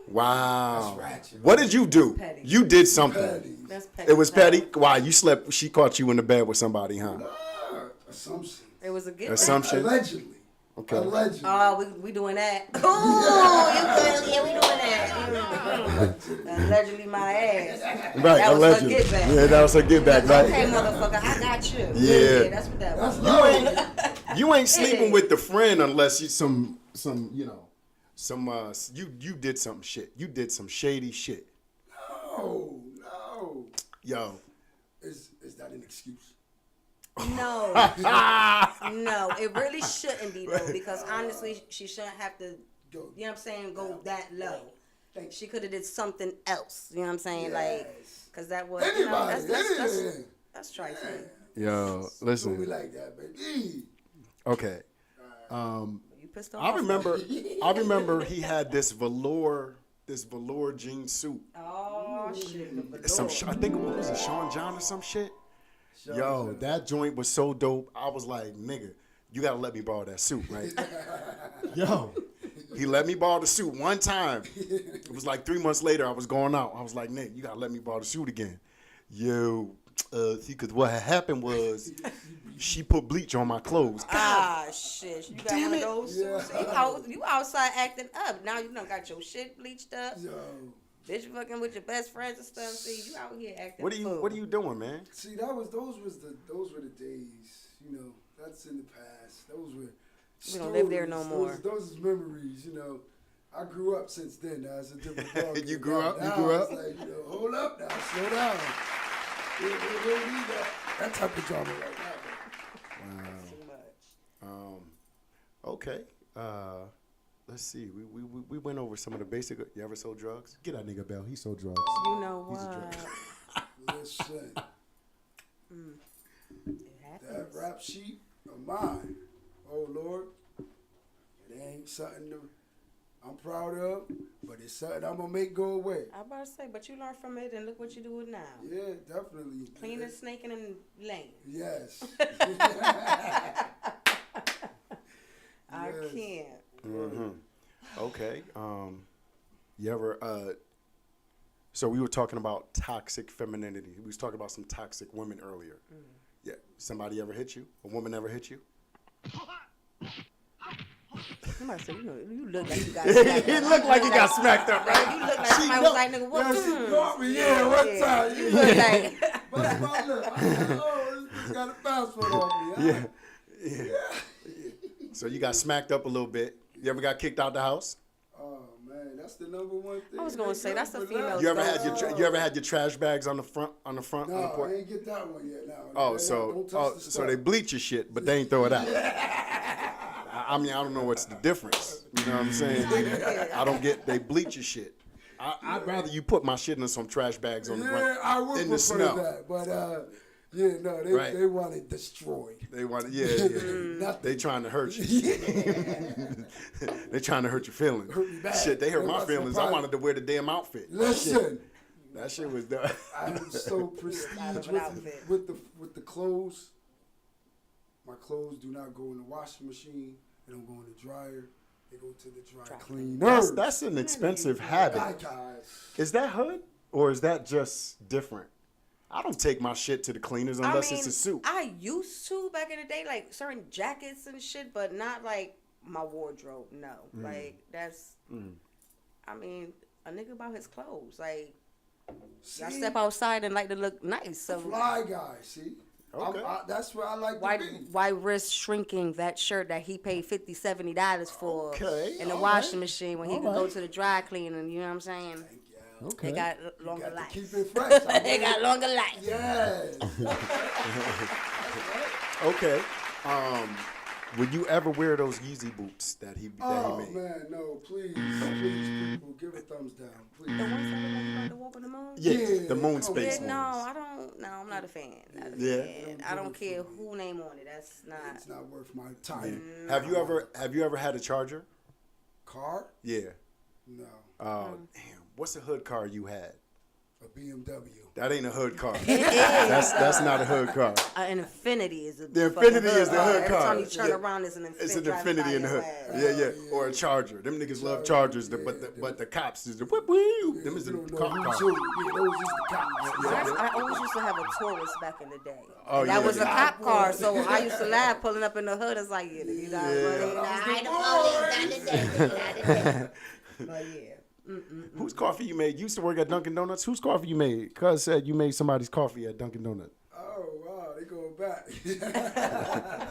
Wow. That's ratchet. What did you do? Petty. You did something. Petty. That's petty. It was petty? Why? You slept, she caught you in the bed with somebody, huh? Assumption. It was a good Assumption? Allegedly. Okay. Allegedly. Oh, we doing that. Ooh, you good? Yeah, we doing that. Allegedly my ass. Right, That was allegedly. her get back. Yeah, that was her get back, right? Okay, motherfucker, I got you. Yeah. That's what that was. You ain't sleeping with the friend unless you you did some shit. You did some shady shit. No. Yo. Is that an excuse? No. No, it really shouldn't be though, because honestly, she shouldn't have to, you know what I'm saying, go that low. She could have did something else, you know what I'm saying? Like, because that was, that's trifling. Yo, Don't be listen. like that, baby. Okay. You pissed off? I remember he had this velour jean suit. Oh, shit. I think it was Sean John or some shit. Yo, that joint was so dope. I was like, nigga, you gotta let me borrow that suit, right? Yo, he let me borrow the suit one time. It was like 3 months later. I was going out. I was like, Nick, you gotta let me borrow the suit again. Yo, see, cause what had happened was she put bleach on my clothes. Ah, shit. You got Damn one it. of those suits? You outside acting up. Now you done got your shit bleached up. Yo. Bitch fucking with your best friends and stuff. See, you out here acting What are you doing, man? See, those were the days. You know, that's in the past. Those were. We don't live there no more. Those is memories. You know, I grew up since then. Now it's a different dog. You grew up? Now You grew up? It's like, hold up now, slow down. We don't need that type of drama right now. Too much. Okay. Let's see. We went over some of the basic. You ever sold drugs? Get that nigga bell. He sold drugs. You know what? Listen, It that happens. rap sheet of mine. Oh Lord, it ain't something I'm proud of, but it's something I'm gonna make go away. I about to say, but you learn from it and look what you do with now. Yeah, definitely. Clean and snaking and lane. Yes. I can't. Mm-hmm. Okay. You ever? So we were talking about toxic femininity. We was talking about some toxic women earlier. Yeah. Somebody ever hit you? A woman ever hit you? Somebody said, you look like you got smacked He up. looked like he got smacked up, right? You look like somebody was like, nigga, what? She caught me, one time. You look like, Bust my lip. I said, oh, this got a passport on me. Huh? Yeah. So you got smacked up a little bit. Yeah. You ever got kicked out the house? Oh man, that's the number one thing. I was gonna say, that's the female You ever had you ever had your trash bags on the front on the No, porch? I ain't get that one yet. No. Oh, No, so don't touch the so stuff. they bleach your shit, but they ain't throw it out. I mean, I don't know what's the difference. You know what I'm saying? I don't get they bleach your shit. I'd rather you put my shit in some trash bags on the ground I would in the prefer snow. that, but yeah, no, Right. they want it destroyed. They want, yeah. Nothing. They trying to hurt you. They trying to hurt your feelings. Hurt me bad. Shit, they hurt They my must feelings. I probably- wanted to wear the damn outfit. Listen, That shit was done. I'm so prestige outfit. with the clothes. My clothes do not go in the washing machine. They don't go in the dryer. They go to the dry cleaner. That's an expensive habit. Guys. Is that hood or is that just different? I don't take my shit to the cleaners unless it's a suit. I used to back in the day, like certain jackets and shit, but not like my wardrobe. No, like that's. I mean, a nigga about his clothes. Like, See? I step outside and like to look nice. So Fly guy, see? Okay. That's where I like why to be. why risk shrinking that shirt that he paid $50, $70 for Okay, in the all washing right. machine when he All could go right. to the dry cleaning? You know what I'm saying? Okay. They got longer Got to life. keep it fresh. They got longer life. Yes. Okay. Would you ever wear those Yeezy boots that he Oh made? man, no, please, people, give a thumbs down, The please. ones that look like you about to walk on the moon? Yeah, Yeah, the moon come space on. No, ones. I don't. No, I'm not a fan. Not a Yeah. fan. I don't care who name on it. That's not. It's not worth my time. Have you ever had a Charger? Car? Yeah. No, Damn. What's the hood car you had? a BMW. That ain't a hood car. It is. That's not a hood car. An Infinity is a The fucking Infinity is the car. hood Every car. time you turn Yeah. around, it's an Infinity. It's an driving Infinity by in the your hood. ass. Yeah. Or a Charger. Them niggas love Charger, Chargers, yeah. but the cops is the whoop woo. Them is the You don't know cop who's cars. who. Yeah, those is the cops. I always used to have a Taurus back in the day. Oh, And that yeah. was a cop car, so I used to laugh pulling up in the hood. It's like, yeah, you know, I the police, not the but yeah. Whose coffee you made? You used to work at Dunkin' Donuts. Whose coffee you made? Cuz said you made somebody's coffee at Dunkin' Donuts. Oh wow, they going back. Yeah.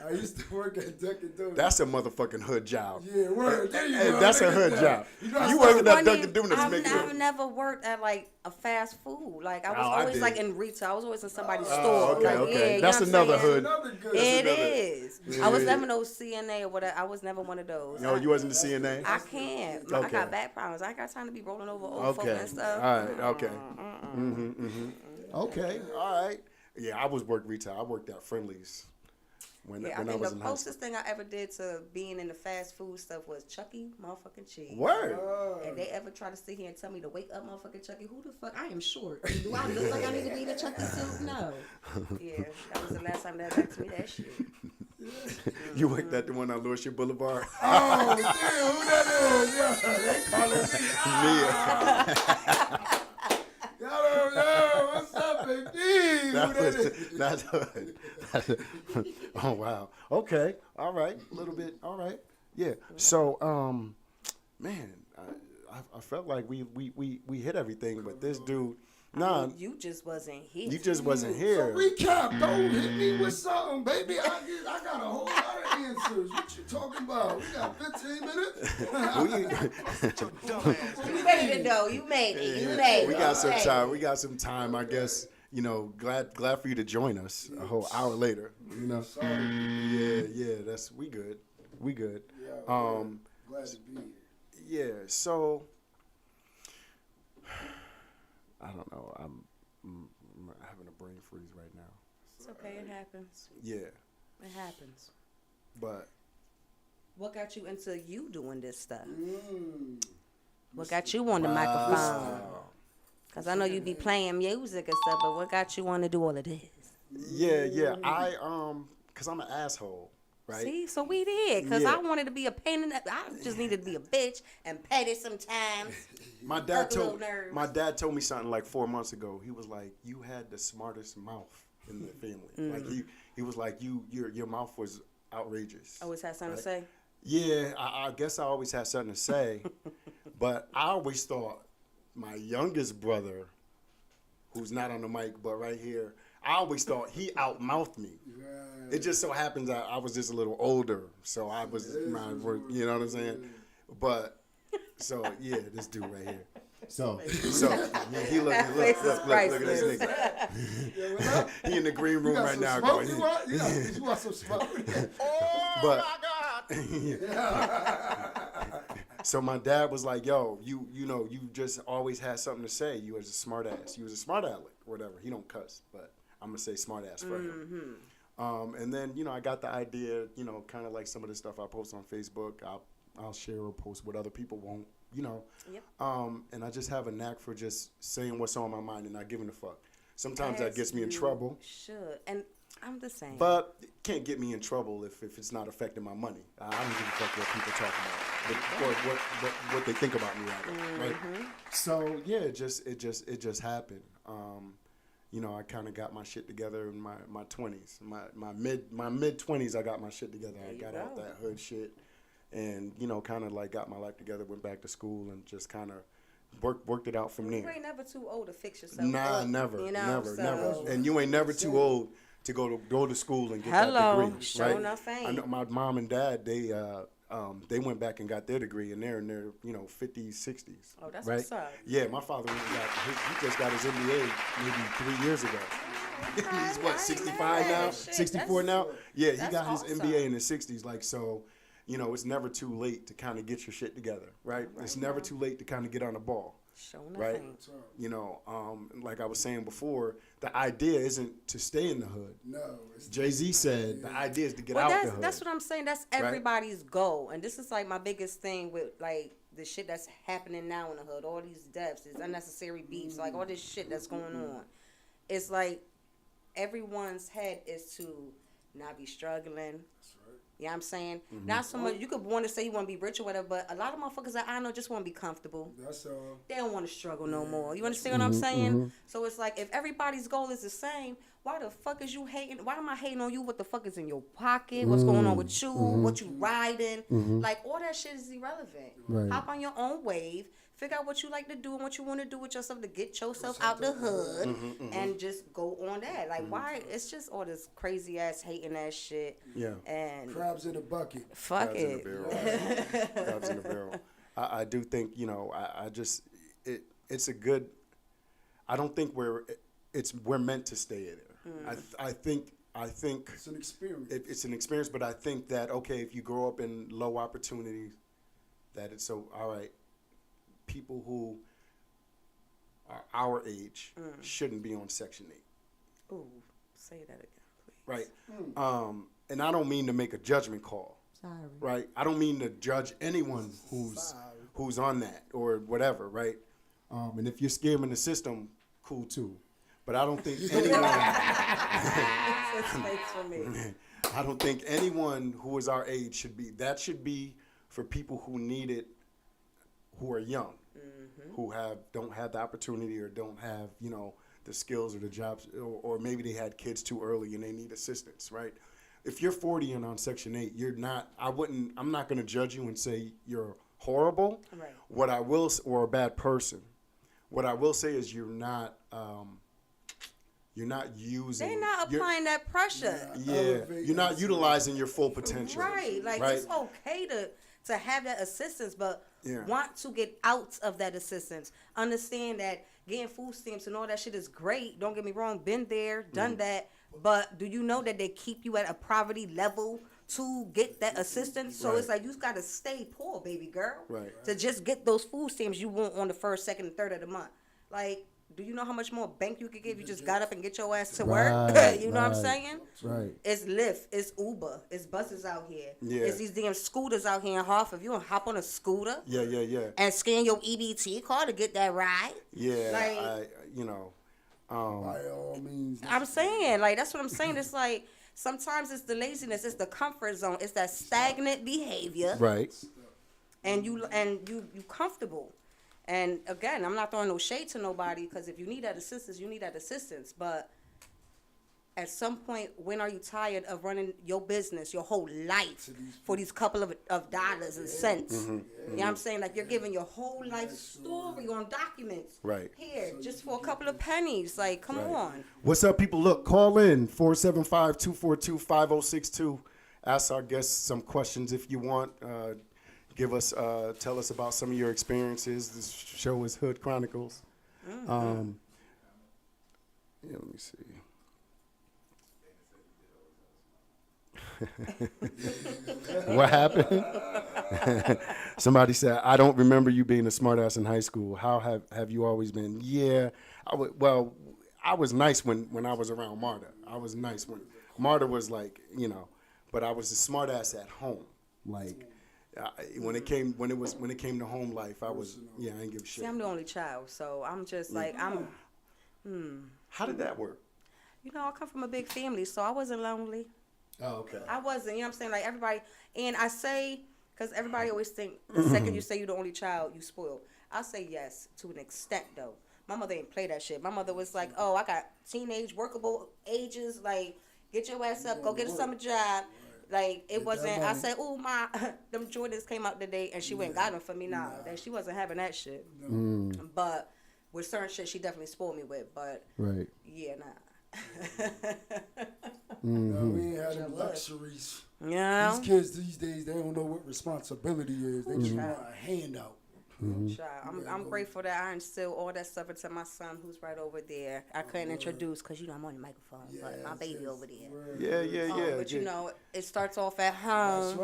I used to work at Dunkin' Donuts. That's a motherfucking hood job. Yeah, word. There you Hey, go. that's a Look at hood that. job. You know, I You started working at Funny, Dunkin' Donuts I've making never worked at like a fast food. Like I was Oh, I always did. like in retail. I was always in somebody's Oh, store. okay, Like, okay. yeah, you That's know what I'm another saying? hood. Another good. It another- is. Yeah, I was yeah. never no CNA or whatever. I was never one of those. No, you wasn't the CNA? I can't. I Okay. got back problems. I got time to be rolling over old folk Okay. and stuff. All right. Okay. Okay. All right. Yeah, I was work retail. I worked at Friendly's when Yeah, I I think was the in high school. closest thing I ever did to being in the fast food stuff was Chucky motherfucking Cheese. Word. If they ever try to sit here and tell me to wake up motherfucking Chucky, who the fuck? I am short. Do I look like I need to be in a Chucky suit? No. Yeah, that was the last time that asked me that shit. You worked at the one on Lordship Boulevard? Oh, damn, who that is? Yeah, they calling me. Yo, what's up, baby? Who that is? That's hood. Oh wow. Okay. All right. A little bit. All right. Yeah. So, man, I felt like we hit everything, but this dude, nah, You just wasn't here. you just wasn't So here. recap, don't hit me with something, baby. I got a whole lot of answers. What you talking about? We got 15 minutes. You made it though. You made it. You made it. We got some Okay. time. We got some time. I guess you know. Glad for you to join us a whole hour later. You know. Yeah. That's we good. We good. Yeah, glad to be here. Yeah. So I don't know. I'm having a brain freeze right now. It's okay. It happens. Yeah. It happens. But What got you into you doing this stuff? Mm. What got you on the microphone? Because I know you be playing music and stuff, but what got you want to do all of this? yeah. I cause I'm an asshole, right? See, so we did. Because Yeah. I wanted to be a pain in the... I just needed to be a bitch and petty sometimes. My dad Hurt little told nerves. my dad told me something like 4 months ago. He was like, "You had the smartest mouth in the family." Like he was like, your mouth was outrageous. Always had something Right. to say. Yeah, I guess I always had something to say, but I always thought my youngest brother, who's not on the mic but right here, I always thought he outmouthed me. Right. It just so happens that I was just a little older, so I was, you know what I'm saying? But, so, yeah, this dude right here. So Yeah, he That look face is at this nigga. He in the green room You got right some now smoke? going. You want some smoke? But so my dad was like, "Yo, you know, you just always had something to say. You was a smart ass. You was a smart aleck, or whatever. He don't cuss, but I'm gonna say smart ass for him." And then I got the idea. Kind of like some of the stuff I post on Facebook. I'll share or post what other people won't. Yep. And I just have a knack for just saying what's on my mind and not giving a fuck. Sometimes As that gets me in you trouble. Should. And I'm the same. But it can't get me in trouble if it's not affecting my money. I don't give a fuck what people talk about, or what they think about me, rather, right? So yeah, it just happened. I kind of got my shit together in my 20s, my mid 20s. I got my shit together. I got out that hood shit, and kind of like got my life together. Went back to school and just kind of worked it out from there. You ain't never too old to fix yourself. Nah, up, never, never. and you ain't never too old to go to school and get that degree. Sure right? enough ain't. I know my mom and dad. They went back and got their degree, and they're in their 50s, 60s. Oh, that's right? what's up. Yeah, my father went and he just got his MBA maybe 3 years ago. He's what, 65 now? 64 now? Yeah, he that's got his awesome. MBA in his 60s. Like, so, it's never too late to kind of get your shit together, right? It's never too late to kind of get on the ball. Sure enough Right, ain't. like I was saying before, the idea isn't to stay in the hood. No. Jay-Z said the idea is to get Well, out the hood. that's what I'm saying. That's everybody's goal, and this is like my biggest thing with like the shit that's happening now in the hood. All these deaths, these unnecessary beefs, like all this shit that's going on. It's like everyone's head is to not be struggling. That's right. You know what I'm saying? Not so much. You could want to say you want to be rich or whatever, but a lot of motherfuckers that I know just want to be comfortable. That's all. They don't want to struggle no more. You understand what I'm saying? So it's like if everybody's goal is the same, why the fuck is you hating? Why am I hating on you? What the fuck is in your pocket? What's going on with you? What you riding? Like all that shit is irrelevant. Right. Hop on your own wave. Figure out what you like to do and what you want to do with yourself to get yourself out the hood and just go on that. Like why? It's just all this crazy ass hating ass shit. Yeah. And Crabs in a bucket. fuck Crabs in the it. barrel. Crabs in the barrel. I do think it's a good. I don't think we're meant to stay there. I think It's an experience. it's an experience, but I think that if you grow up in low opportunities, that it's so all right. People who are our age shouldn't be on Section 8. Ooh, say that again, please. Right. And I don't mean to make a judgment call. Sorry. Right. I don't mean to judge anyone who's on that or whatever. Right. And if you're scamming the system, cool too. But I don't think anyone. Space for me. I don't think anyone who is our age should be. That should be for people who need it, who are young, who don't have the opportunity or don't have the skills or the jobs, or maybe they had kids too early and they need assistance. Right. If you're 40 and on Section 8, you're not. I'm not going to judge you and say you're horrible. Right. What I will, or a bad person. What I will say is you're not using. They're not applying that pressure. Yeah, you're not utilizing your full potential. Right. Like right? it's okay to have that assistance, but Yeah. want to get out of that assistance. Understand that getting food stamps and all that shit is great. Don't get me wrong, been there, done that. But do you know that they keep you at a poverty level to get that assistance? So it's like you got to stay poor, baby girl. Right. To just get those food stamps you want on the first, second, and third of the month. Like, do you know how much more bank you could give? You just got up and get your ass to work. You know what I'm saying? Right. It's Lyft, it's Uber, it's buses out here. Yeah. It's these damn scooters out here in Hartford. If you want to hop on a scooter Yeah. and scan your EBT card to get that ride. Yeah. Like- By all means. I'm saying, like, that's what I'm saying. It's like sometimes it's the laziness, it's the comfort zone, it's that stagnant behavior, Right. and you comfortable. And again, I'm not throwing no shade to nobody because if you need that assistance, you need that assistance. But at some point, when are you tired of running your business your whole life for these couple of dollars and cents? You know what I'm saying? Like, you're giving your whole life story on documents. Right. Here, just for a couple of pennies. Like, come on. What's up, people? Look, call in 475-242-5062. Ask our guests some questions if you want. Tell us about some of your experiences. This show is Hood Chronicles. Yeah, let me see. What happened? Somebody said, I don't remember you being a smartass in high school. How have you always been? Yeah, I was nice when I was around Marta. I was nice when Marta was like, but I was a smartass at home. Like, when it came to home life, I ain't give a shit. See, I'm the only child, so I'm just like, How did that work? I come from a big family, so I wasn't lonely. Oh, okay. I wasn't, you know what I'm saying? Like, everybody, and I say, because everybody always think the second you say you're the only child, you spoiled. I say yes, to an extent, though. My mother didn't play that shit. My mother was like, oh, I got teenage, workable ages, like, get your ass up, go get a summer job. Like, it wasn't, I said, oh, them Jordans came out today, and she went and got them for me. Nah, that she wasn't having that shit. But with certain shit, she definitely spoiled me with, but, yeah, nah. No, we ain't had them luxuries. Yeah. These kids these days, they don't know what responsibility is. They just want a handout. I'm grateful that I instilled all that stuff into my son, who's right over there. I couldn't introduce because I'm on the microphone, but my baby over there. Yeah. But it starts off at home.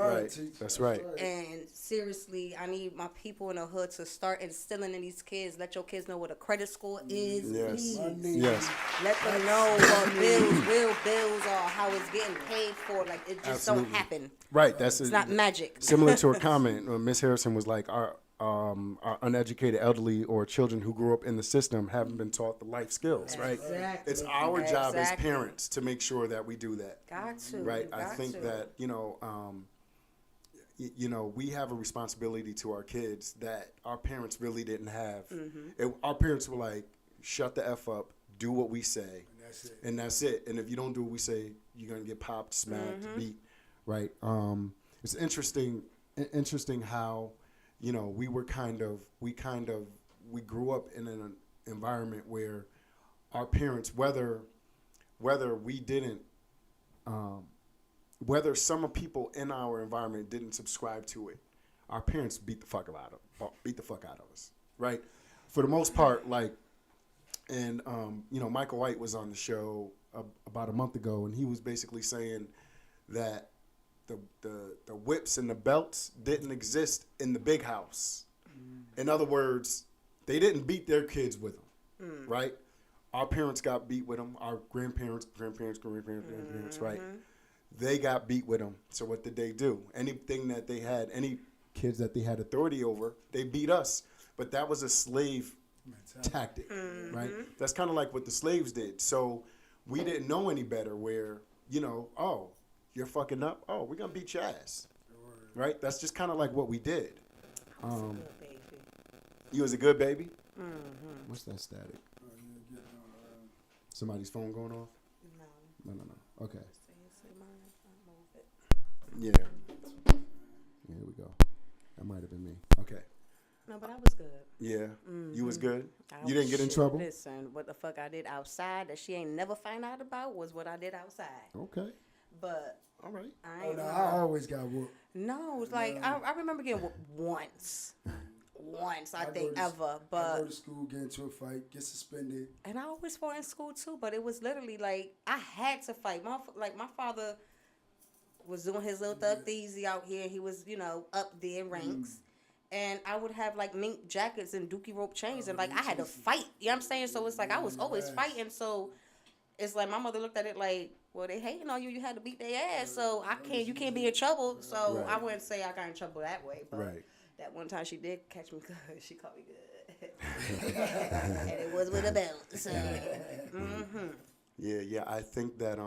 That's right. And seriously, I need my people in the hood to start instilling in these kids. Let your kids know what a credit score is. Yes. Please. Yes. Let them know what real bills are, how it's getting paid for. Like, it just don't happen. Right. It's not magic. Similar to a comment, Miss Harrison was like, our uneducated elderly or children who grew up in the system haven't been taught the life skills, right? Exactly. It's our job as parents to make sure that we do that. Got to. Right? I think that, we have a responsibility to our kids that our parents really didn't have. Our parents were like, shut the F up, do what we say, and that's it. And if you don't do what we say, you're going to get popped, smacked, beat, right? It's interesting how, we grew up in an environment where our parents, whether some people in our environment didn't subscribe to it, our parents beat the fuck out of us, right? For the most part, like, and Michael White was on the show about a month ago, and he was basically saying that the whips and the belts didn't exist in the big house. In other words, they didn't beat their kids with them, right? Our parents got beat with them. Our grandparents, right? They got beat with them. So what did they do? Anything that they had, any kids that they had authority over, they beat us. But that was a slave tactic, right? That's kind of like what the slaves did. So we didn't know any better where, oh, you're fucking up. Oh, we're going to beat your ass. Right? That's just kind of like what we did. You was a good baby? What's that static? Somebody's phone going off? No. Okay. Yeah. Here we go. That might have been me. Okay. No, but I was good. Yeah. You was good? You didn't get in trouble? Listen, what the fuck I did outside that she ain't never find out about was what I did outside. Okay. But all right. I always got whooped. No, it's like I remember getting whooped once, I think ever. But I go to school, get into a fight, get suspended. And I always fought in school too. But it was literally like I had to fight. My father was doing his little thug thizy out here. He was up there in ranks. And I would have like mink jackets and dookie rope chains, and like I had to fight. You know what I'm saying? So it's like I was always fighting. So it's like my mother looked at it like, well, they hating on you. You had to beat their ass, so you can't be in trouble. So I wouldn't say I got in trouble that way. But that one time she did catch me good. She caught me good, and it was with a belt. So. Yeah. I think that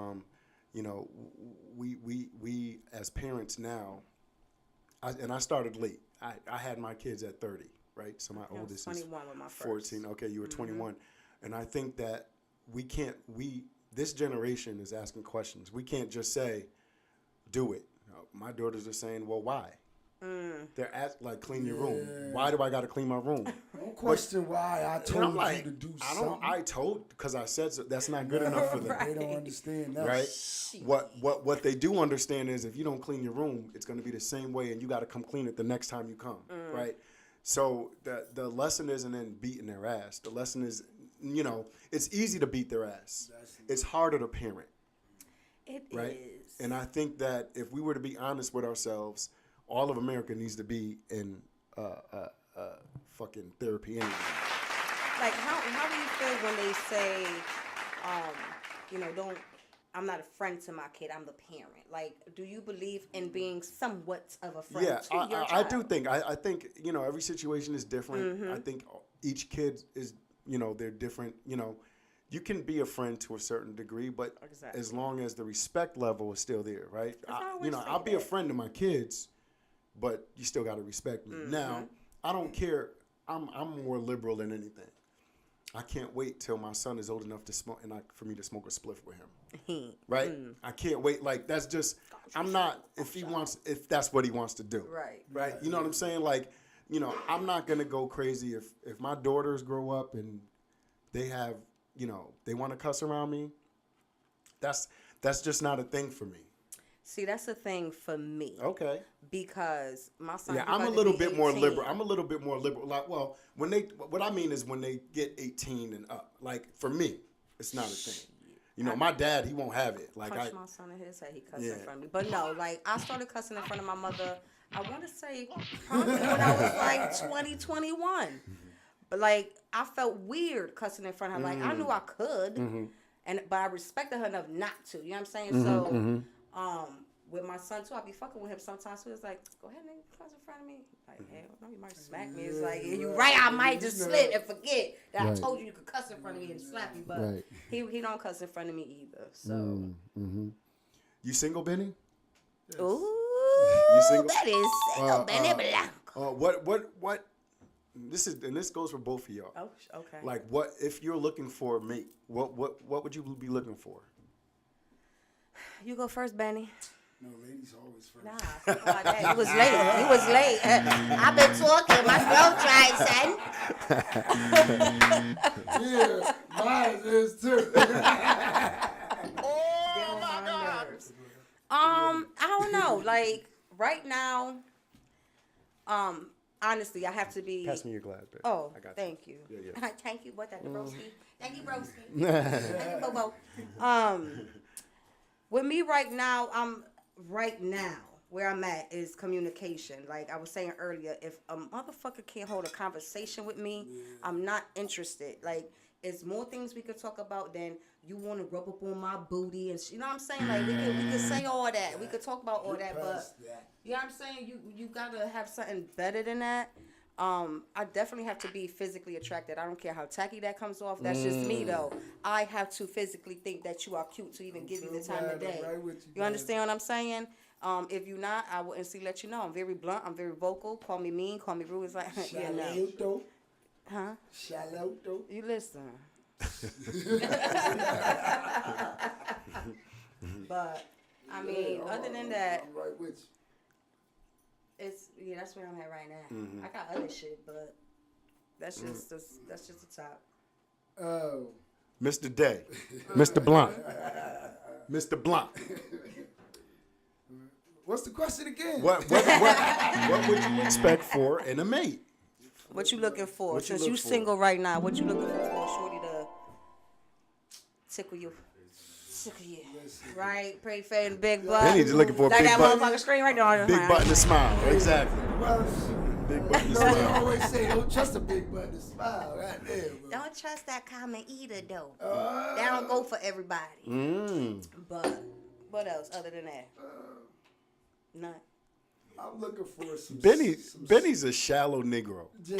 we as parents now, I started late. I had my kids at 30, right? So my oldest is 21 with my first. 14. Okay, you were 21. And I think that this generation is asking questions. We can't just say, do it. My daughters are saying, well, why? They're like, clean your room. Why do I got to clean my room? Don't question why I And told I'm like, you to do I something. I told because I said so. That's not good enough for them, They don't understand that. right? What they do understand is if you don't clean your room, it's going to be the same way, and you got to come clean it the next time you come, right? So the lesson isn't in beating their ass. The lesson is, it's easy to beat their ass. It's harder to parent. It Right? is. And I think that if we were to be honest with ourselves, all of America needs to be in fucking therapy anyway. Like, how do you feel when they say, I'm not a friend to my kid, I'm the parent. Like, do you believe in being somewhat of a friend to your child? I do think. I think, every situation is different. I think each kid is, they're different. You can be a friend to a certain degree, but Exactly. as long as the respect level is still there, right? always say I'll be a that. friend to my kids, but you still got to respect me. Now, I don't care. I'm more liberal than anything. I can't wait till my son is old enough to smoke for me to smoke a spliff with him. Right? I can't wait. Like, that's just, I'm not, if that's what he wants to do. Right. Right? You know what I'm saying? Like, I'm not going to go crazy if my daughters grow up and they have, they want to cuss around me. That's just not a thing for me. See, that's the thing for me. Okay. Because my son, Yeah, he I'm a about to little be bit more 18. liberal. I'm a little bit more liberal. Like, well, what I mean is when they get 18 and up. Like, for me, it's not a thing. My dad, he won't have it. Like, Punch my son in his head, he cussed in Yeah. front of me. But no, like, I started cussing in front of my mother, I want to say, probably when I was like 20, 21. But, like, I felt weird cussing in front of her. Like, I knew I could, but I respected her enough not to. You know what I'm saying? So, with my son, too, I be fucking with him sometimes. So, it's like, go ahead, nigga, cuss in front of me. Like, hell no, you might smack me. It's like, you right, I might just slip and forget that I told you could cuss in front of me and slap you. But he don't cuss in front of me either. So, you single, Benny? ooh, You single? that is single, Benny Blanco. What? This goes for both of y'all. Oh, okay. Like, what if you're looking for a mate? What would you be looking for? You go first, Benny. No, ladies always first. Nah, something like that. He was late. He was late. I've been talking. My throat dry, son. Yeah, mine is too. Oh my God. I don't know. Like right now, honestly, I have to be. Pass me your glass, babe. Oh, I got thank you. Yeah. Thank you. What that, broski? Thank you, broski. Thank you, Bobo. With me right now, where I'm at is communication. Like I was saying earlier, if a motherfucker can't hold a conversation with me, I'm not interested. Like, it's more things we could talk about than you want to rub up on my booty and you know what I'm saying? Like we could say all that. We could talk about all that, but you know what I'm saying? You gotta have something better than that. I definitely have to be physically attracted. I don't care how tacky that comes off. That's just me though. I have to physically think that you are cute to even give you the time of day. Right with you, You understand what I'm saying? If you're not, I will instantly let you know. I'm very blunt. I'm very vocal. Call me mean. Call me rude. It's like, yeah, no. Shallow, Huh? shallow, though. You listen. But, I mean, other than that, I'm right with you. that's where I'm at right now. I got other shit, but that's just the top. Oh. Mr. Day, Mr. Blunt, Mr. Blunt. What's the question again? What would you expect for in a mate? What you looking for? What you Since look you for? single right now, what you looking for a shorty to tickle you? Tickle you. Right? Pretty fat and big butt. Benny's looking for a like big that butt. motherfucker screen right there. Big butt and a smile. Exactly. Well, Big butt and a no, they smile. always say don't trust a big butt to smile. Right there, bro. Don't trust that common eater, though. That don't go for everybody. Mm. But what else other than that? None. I'm looking for some. Benny's a shallow Negro. Yeah.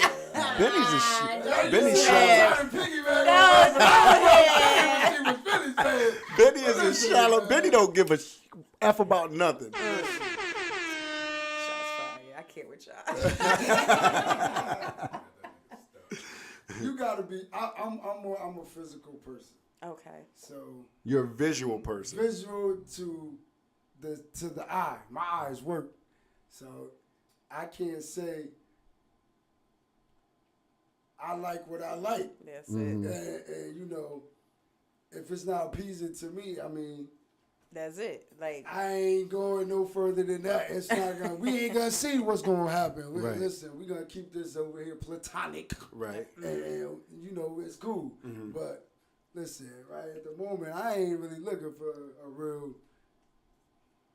Benny's shallow. Benny is a shallow. Benny don't give a f about nothing. Shots fired. I can't with y'all. You gotta be. I'm a physical person. Okay. So You're a visual person. visual to the eye. My eyes work. So I can't say I like what I like. That's Mm-hmm. it. And you know, if it's not appeasing to me, I mean, That's it. Like, I ain't going no further than that. It's not gonna. We ain't gonna see what's gonna happen. Right. Listen, we gonna keep this over here platonic. Right. And you know it's cool. Mm-hmm. But listen, right at the moment, I ain't really looking for a real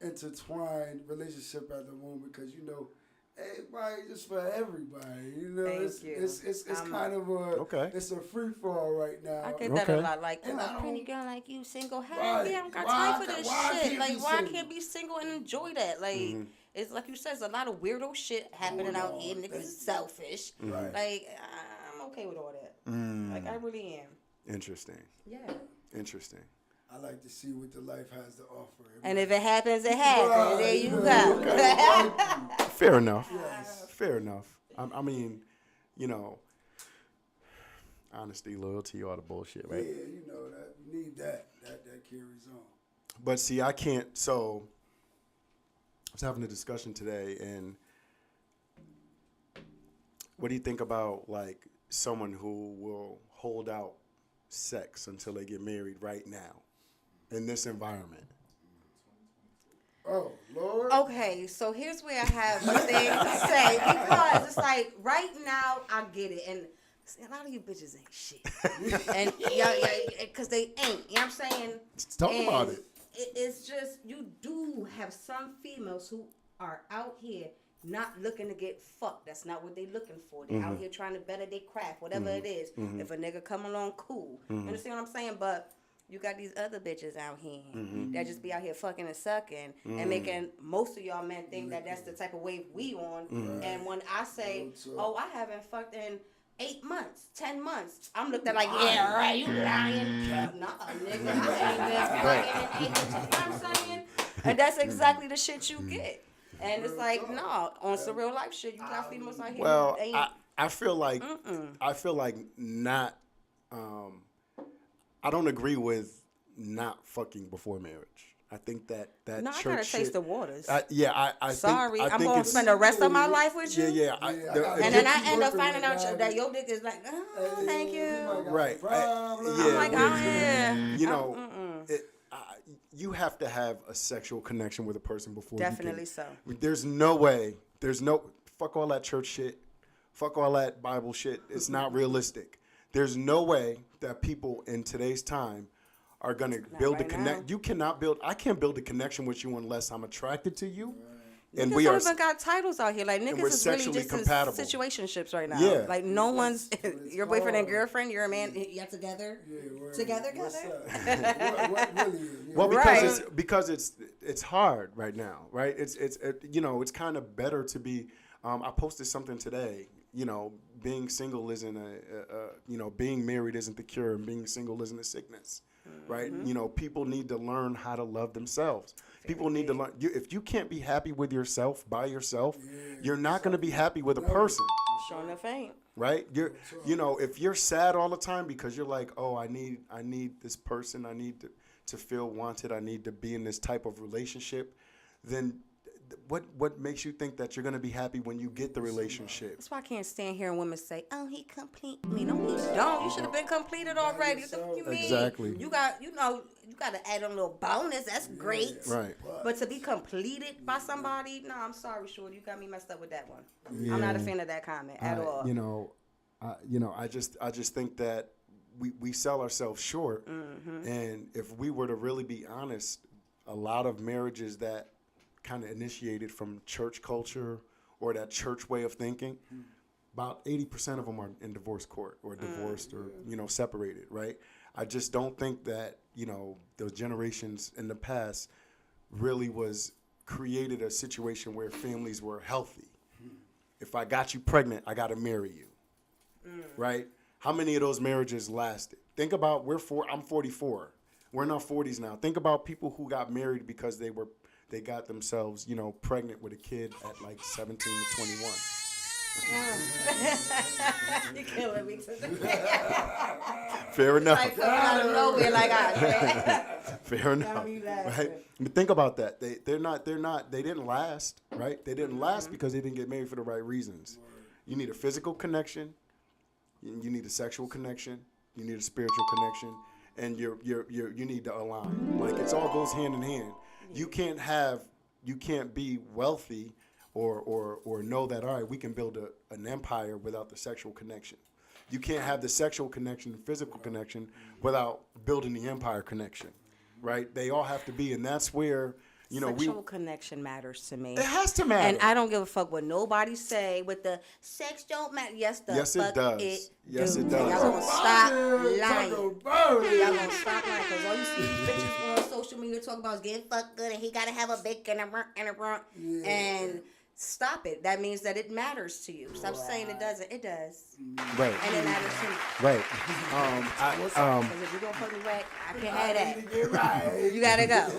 intertwined relationship at the moment because you know. Everybody, just for everybody, you know. Thank you. It's kind of a It's a free fall right now. I get that a Okay. lot. Like, And I a pretty don't- girl like you, single. Hell Right. yeah, I don't got Why time I for this why I shit. can't Like, be why I single? can't be single and enjoy that? Like, it's like you said, there's a lot of weirdo shit happening out here. Niggas is selfish. Right. Like, I'm okay with all that. Like, I really am. Interesting. Yeah. Interesting. I like to see what the life has to offer. And if it happens, it happens. Right, There you yeah. go. Fair enough. Yes. Fair enough. I mean, you know, honesty, loyalty, all the bullshit, Yeah, right? you know that we need that. That carries on. But see, I can't. So I was having a discussion today, and what do you think about like someone who will hold out sex until they get married right now in this environment? Oh Lord. Okay, so here's where I have a thing to say because it's like right now I get it, and see, a lot of you bitches ain't shit, and yeah, because they ain't. You know what I'm saying? Let's talk about it. It's just you do have some females who are out here not looking to get fucked. That's not what they looking for. They out here trying to better their craft, whatever it is. If a nigga come along, cool. You understand what I'm saying? But you got these other bitches out here that just be out here fucking and sucking and making most of y'all men think that that's the type of wave we on. And when I say, oh, I haven't fucked in 8 months, 10 months, I'm looked at like, yeah, right, you lying. Nah, nigga, I ain't been fucking in 8 months. You know what I'm saying? And that's exactly the shit you get. And it's like, no, on some real life shit, you got females out here Well, who ain't. I feel like not. I don't agree with not fucking before marriage. I think that No, I church gotta shit, taste the waters. I Sorry, think, I'm gonna spend the rest of my life with you. Yeah. And then I end up finding out that your dick is like, oh, thank you. Right. I'm like, oh yeah. You know, you have to have a sexual connection with a person before. Definitely so. There's no way. Fuck all that church shit. Fuck all that Bible shit. It's not realistic. There's no way that people in today's time are gonna build a right connect. now. You cannot build. I can't build a connection with you unless I'm attracted to you. And Niggas we don't are. even got titles out here. Like we're niggas is really sexually just in compatible. situationships right now. Yeah. Like no one's it's your boyfriend and hard. girlfriend. You're a man. Y'all together. Together. What's up? what really is? Well, Right. because it's hard right now, right? It's it's kind of better to be. I posted something today. You know, being single isn't being married isn't the cure, and being single isn't a sickness, right? You know, people need to learn how to love themselves. People need to learn. If you can't be happy with yourself by yourself, you're not going to be happy with a person. Sure enough, ain't. Right? If you're sad all the time because you're like, oh, I need this person, I need to feel wanted, I need to be in this type of relationship, then what makes you think that you're gonna be happy when you get the relationship? That's why I can't stand hearing women say, "Oh, he complete me." No, he don't. You should have been completed already. What the fuck you mean? Exactly. You got to add a little bonus. That's great. Right. But to be completed by somebody, no, I'm sorry, Shorty. You got me messed up with that one. I'm not a fan of that comment at all. I just think that we sell ourselves short, and if we were to really be honest, a lot of marriages that kind of initiated from church culture or that church way of thinking, about 80% of them are in divorce court or divorced or separated, right? I just don't think that the generations in the past really created a situation where families were healthy. If I got you pregnant, I got to marry you, right? How many of those marriages lasted? Think about I'm 44. We're in our 40s now. Think about people who got married because they got themselves, pregnant with a kid at like 17 to 21. You're killing me today. Fair enough. Like coming out of nowhere, like I. Fair Got me enough. laughing. Right? But think about that. They didn't last, right? They didn't last because they didn't get married for the right reasons. You need a physical connection, you need a sexual connection, you need a spiritual connection, and you need to align. Like it's all goes hand in hand. You can't be wealthy or know that all right, we can build an empire without the sexual connection. You can't have the sexual connection and physical connection without building the empire connection, right? They all have to be, and that's where Sexual connection matters to me. it has to matter. And I don't give a fuck what nobody say with the sex don't matter. Yes, the Yes, it fuck does. it Yes, do. it does. Y'all gonna stop lying. Taco Bell. Y'all gonna stop lying because all you see bitches on social media talk about is getting fucked good and he gotta have a big and a rump and a rump. And stop it. That means that it matters to you. Stop saying it doesn't. It does. right, And it matters to me. right. Because if you're gonna put me whack, I can't have that. Get right. You gotta go.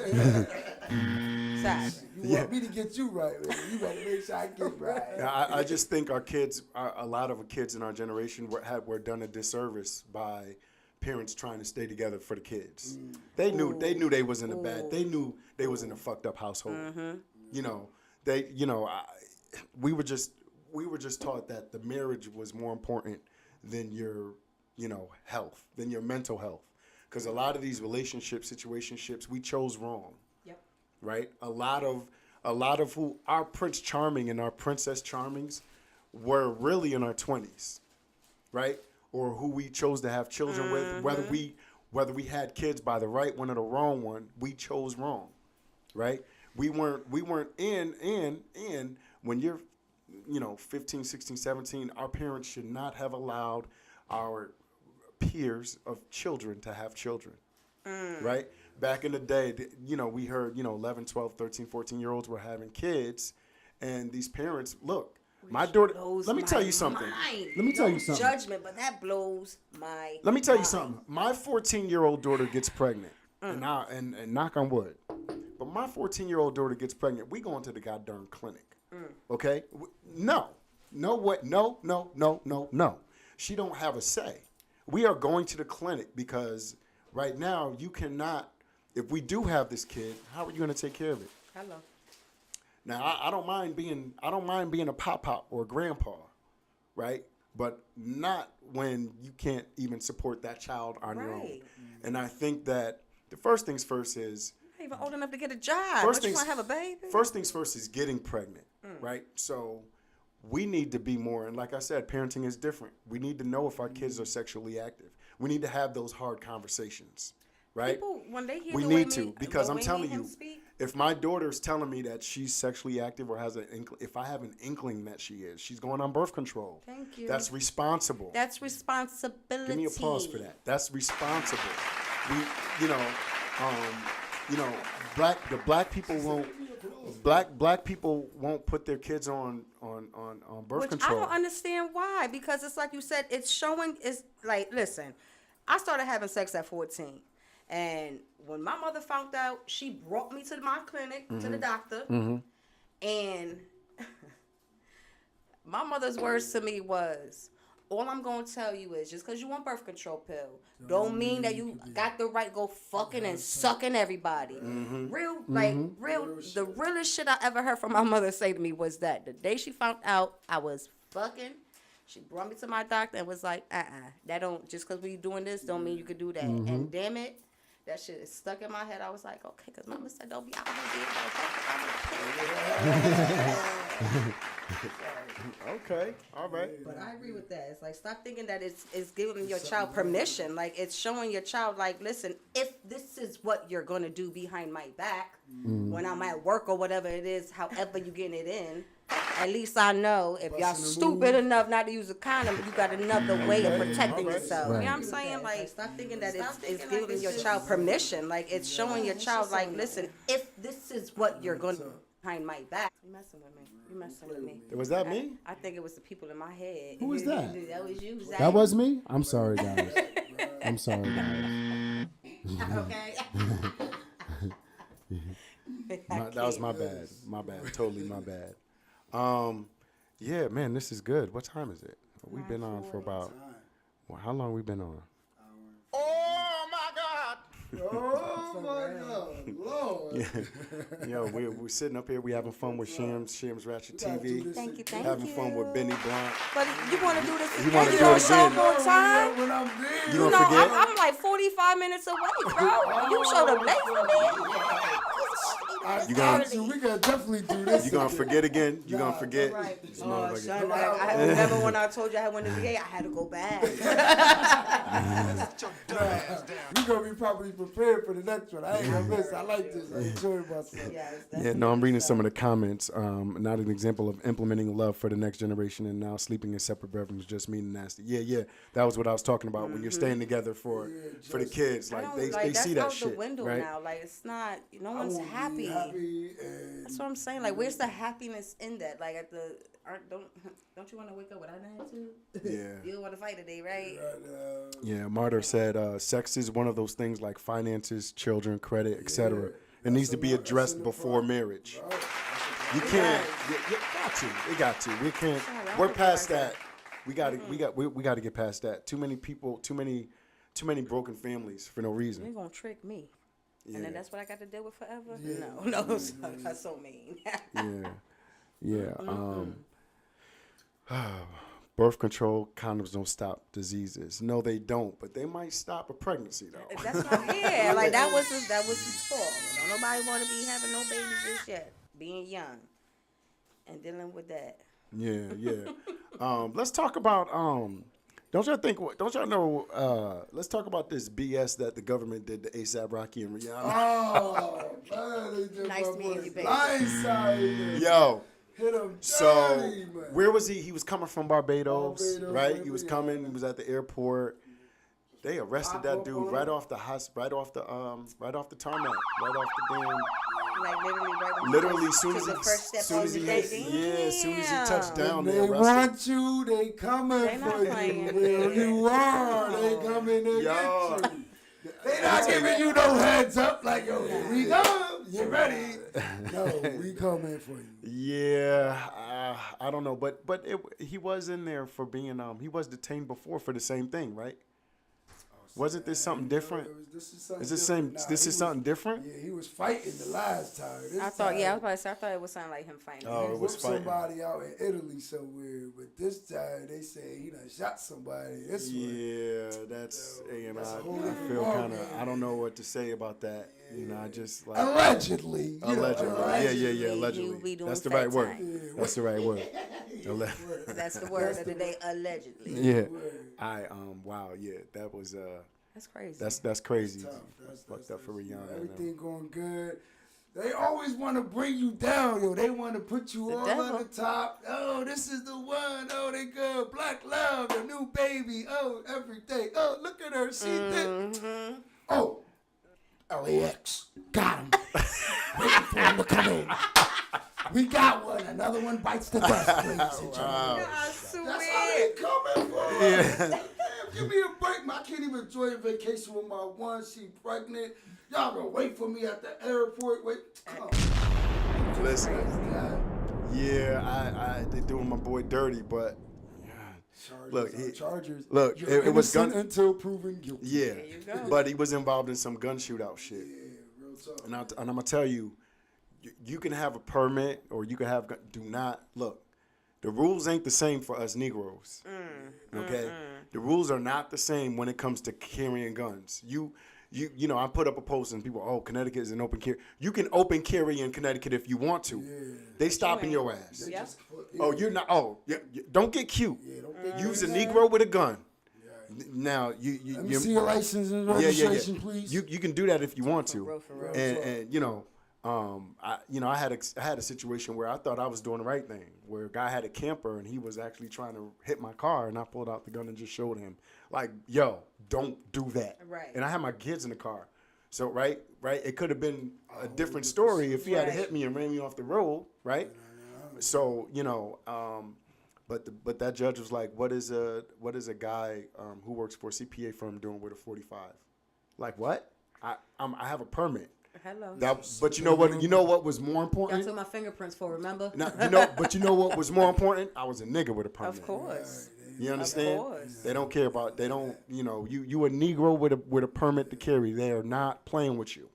Stop. You want me to get you right, man. You better make sure I get right. I just think our kids, a lot of kids in our generation were done a disservice by parents trying to stay together for the kids. They knew they was in a bad. They knew they was in a fucked up household. You know, we were just taught that the marriage was more important than your health, than your mental health, because a lot of these situationships we chose wrong. Yep. Right? A lot of who our Prince Charming and our Princess Charmings were really in our 20s, right? Or who we chose to have children with, whether we had kids by the right one or the wrong one, we chose wrong, right? We weren't in when you're 15, 16, 17, our parents should not have allowed our peers of children to have children. Right? Back in the day, we heard, 11, 12, 13, 14-year-olds were having kids, and these parents, look, my daughter, let me tell you something. Let me tell you something. Judgment, but that blows my Let me tell you mind. something. My 14-year-old daughter gets pregnant, and knock on wood, but my 14-year-old daughter gets pregnant. We going to the goddamn clinic, okay? No. She don't have a say. We are going to the clinic because right now you cannot. If we do have this kid, how are you going to take care of it? Hello. Now I don't mind being a pop or a grandpa, right? But not when you can't even support that child on your own. Right. And I think that the first things first is Not even old enough to get a job. First But you things- want to have a baby? First things first is getting pregnant, right? So we need to be more, and like I said, parenting is different. We need to know if our kids are sexually active. We need to have those hard conversations, right? People, when they hear We the way need to, me- because the I'm way telling me and you, him speak, if my daughter's telling me that she's sexually active or has if I have an inkling that she is, she's going on birth control. Thank you. That's responsible. that's responsibility. Give me applause for that. That's responsible. Black people won't put their kids on birth Which control. I don't understand why. Because it's like you said, it's like, listen, I started having sex at 14. And when my mother found out, she brought me to my clinic, to the doctor. And my mother's words to me was, all I'm going to tell you is just because you want birth control pill don't mean that you got the right to go fucking and sucking everybody. The realest shit I ever heard from my mother say to me was that the day she found out I was fucking, she brought me to my doctor and was like, that don't, just because we doing this don't mean you could do that. And damn it, that shit is stuck in my head. I was like, okay, because mama said don't be out here being Okay, all right. But I agree with that. It's like, stop thinking that it's giving your child permission. Like, it's showing your child, like, listen, if this is what you're going to do behind my back when I'm at work or whatever it is, however you getting it in, at least I know if y'all stupid enough not to use a condom, you got another way of protecting yourself. You know what I'm saying? Like, stop thinking that it's giving your child permission. Like, it's showing your child, like, listen, if this is what you're going to do behind my back. You messing with me. You messing with me. Was that me? I think it was the people in my head. Who was that? That was you, Zach. That was me? I'm sorry, guys. I'm sorry, guys. Okay. That was my bad. My bad. Totally my bad. Yeah, man, this is good. What time is it? We've been on for about. Well, how long we been on? Oh my God! Oh my God, Lord! Yo, we're sitting up here. We having fun with Shams Ratchet We gotta do TV. this Thank you, again. thank Having you. fun with Benny Blunt. But you want to do this You again? wanna You do know, it show again? more time. When I'm there. You You gonna know, forget? I'm like 45 minutes away, bro. You showed up late for me. You gonna- We gotta definitely do this. You gonna again. forget again? You gonna forget? Right. This Oh, motherfucker. son, I remember when I told you I went to VA, I had to go back. We gonna be properly prepared for the next one. I ain't gonna miss. I like this. I enjoy myself. Yes, Yeah, no, I'm reading some of the comments. Not an example of implementing love for the next generation and now sleeping in separate bedrooms, just mean nasty. Yeah, that was what I was talking about. When you're staying together for the kids, I like don't, they that's see that out shit, the window right? now. Like it's not. No I one's wanna be happy. happy and That's what I'm saying. Like, where's the happiness in that? Like, don't you want to wake up with an attitude? Yeah. You don't want to fight today, right? Yeah, Martyr said, sex is one of those things like finances, children, credit, etc. It needs to be addressed before marriage. You can't. You got to. It got to. We can't. We're past that. We got to. We got to get past that. Too many people. Too many broken families for no You're reason. gonna trick me, Yeah. and then that's what I got to deal with forever. No, that's so mean. Yeah. Birth control condoms don't stop diseases. No, they don't. But they might stop a pregnancy though. That's not like that was his fault. Don't nobody want to be having no babies just yet. Being young and dealing with that. Yeah. Let's talk about. Don't y'all know? Let's talk about this BS that the government did to ASAP Rocky and Rihanna. Oh man, they did Nice my meeting boy you, baby. blindsided. Yo. Hit him So dirty, man. where was he? He was coming from Barbados, Barbados, right? He was yeah. coming. He was at the airport. They arrested that dude right off the tarmac, right off the damn. Like Literally, soon took as the first step soon on as the he day. as soon as he touched down, They they arrested. want you, they coming They not for you. playing. Where you are, they coming to Yo. get you. They not giving you no heads up like, yo, here we come, you ready? No, we coming for you. Yeah, I don't know, but he was in there for being he was detained before for the same thing, right? Wasn't this something different? This is something Is this different. same? This is something different? Yeah, he was fighting the last time. This I thought, yeah, I was time, about to say, I thought it was something like him fighting. Oh, he it was whooped fighting. somebody out in Italy somewhere, but this time they say he done shot somebody. This one. Yeah, that's and That's a I whole different feel kind of ballgame. I don't know what to say about that. You know, I just like Allegedly. You know, allegedly. allegedly. Yeah, allegedly. You be doing That's the fat right word. time. That's the right word. That's the word of the day, allegedly. Yeah. Wow. Yeah, that was That's crazy. that's crazy. Tough. Fucked up for Rihanna. Everything going good. They always want to bring you down, yo. They want to put you all devil. on the top. Oh, this is the one. Oh, they good. Black love, the new baby. Oh, everything. Oh, look at her. She did. Oh, LAX. Got him. Waiting for him to come in. We got one. Another one bites the dust, ladies and gentlemen. That's how they coming for. Yeah. Give me a break, man. I can't even enjoy a vacation with my one. She pregnant. Y'all gonna wait for me at the airport. Wait. Come on. Listen. God. Yeah, they doing my boy dirty, but Chargers, Look, Chargers. look, You're it was innocent gun- until proven guilty. yeah. you go. But he was involved in some gun shootout shit. Yeah, real talk. And I'm gonna tell you, you can have a permit or you can have. Do not look. The rules ain't the same for us Negroes. Okay, the rules are not the same when it comes to carrying guns. You know, I put up a post and people, oh, Connecticut is an open carry. You can open carry in Connecticut if you want to. Yeah. They stopping your ass. They Yep. just put- Oh, you're not. Oh, don't get cute. Yeah, don't get Use a crazy. Negro with a gun. Yeah. Now Let me you see your license and registration, please. You can do that if you want to. For real. And you know, I had a situation where I thought I was doing the right thing, where a guy had a camper and he was actually trying to hit my car, and I pulled out the gun and just showed him, like, yo, don't do that. Right. And I had my kids in the car, so right, it could have been a different story if he had Right. hit me and ran me off the road, right? So but that judge was like, what is a guy who works for a CPA firm doing with a .45? Like what? I have a permit. Hello. But you know what? You know what was more Y'all important? took my fingerprints for, remember? But you know what was more important? I was a nigga with a permit. Of course. You understand? course. They don't care about. They don't. You a Negro with a permit to carry. They are not playing with you.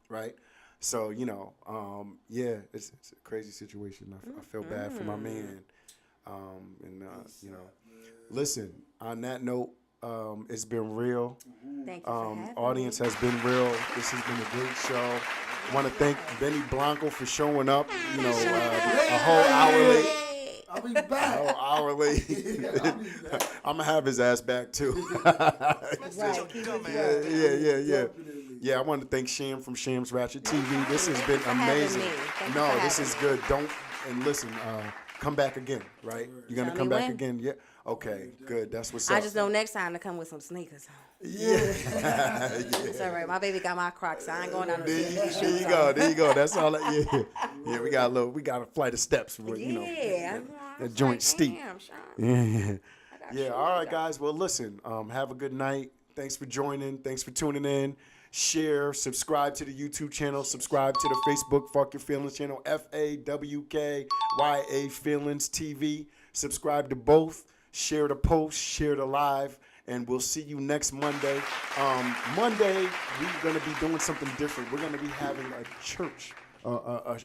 Right. So yeah, it's a crazy situation. I feel bad for my man. Listen. On that note, it's been real. Thank you for having Audience me. has been real. This has been a great show. I want to thank Benny Blanco for showing up. A whole hour late. I'll be back. A whole hour late. I'm gonna have his ass back too. Right, keep it going. Yeah. Yeah, I want to thank Sham from Sham's Ratchet TV. This has been for having amazing. me. Thank you No, for this having is me. good. Come back again, right? You're gonna Tell come me back when. again, yeah? Okay, good. That's what's up. I just know next time to come with some sneakers. Yeah. It's all right. My baby got my Crocs. So I ain't going down no There shoes. you go. That's all. Yeah. We got a flight of steps. Yeah. That joint steep. Damn, Sean. Yeah. got Yeah. shoes All right, though. guys. Well, listen. Have a good night. Thanks for joining. Thanks for tuning in. Share. Subscribe to the YouTube channel. Subscribe to the Facebook Fuck Your Feelings channel. FAWKYA Feelings TV. Subscribe to both. Share the post. Share the live. And we'll see you next Monday. Monday, we're going to be doing something different. We're going to be having a church, a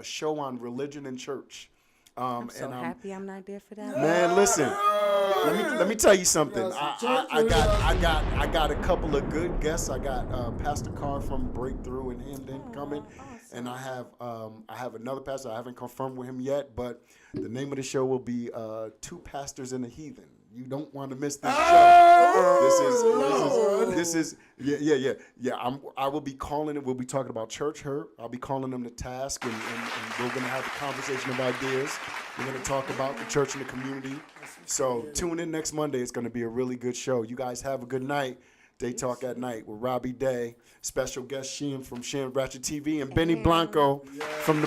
show on religion and church. I'm so happy I'm not there for that. Man, listen. Let me tell you something. I got a couple of good guests. I got Pastor Carr from Breakthrough in Hamden coming, and I have another pastor. I haven't confirmed with him yet, but the name of the show will be Two Pastors and a Heathen. You don't want to miss this show. This is yeah. I will be calling it. We'll be talking about church hurt. I'll be calling them to task, and we're gonna have a conversation of ideas. We're gonna talk about the church and the community. So tune in next Monday. It's gonna be a really good show. You guys have a good night. Day Talk at Night with Robbie Day, special guest Sheehan from Sheehan Ratchet TV, and Benny Blanco from the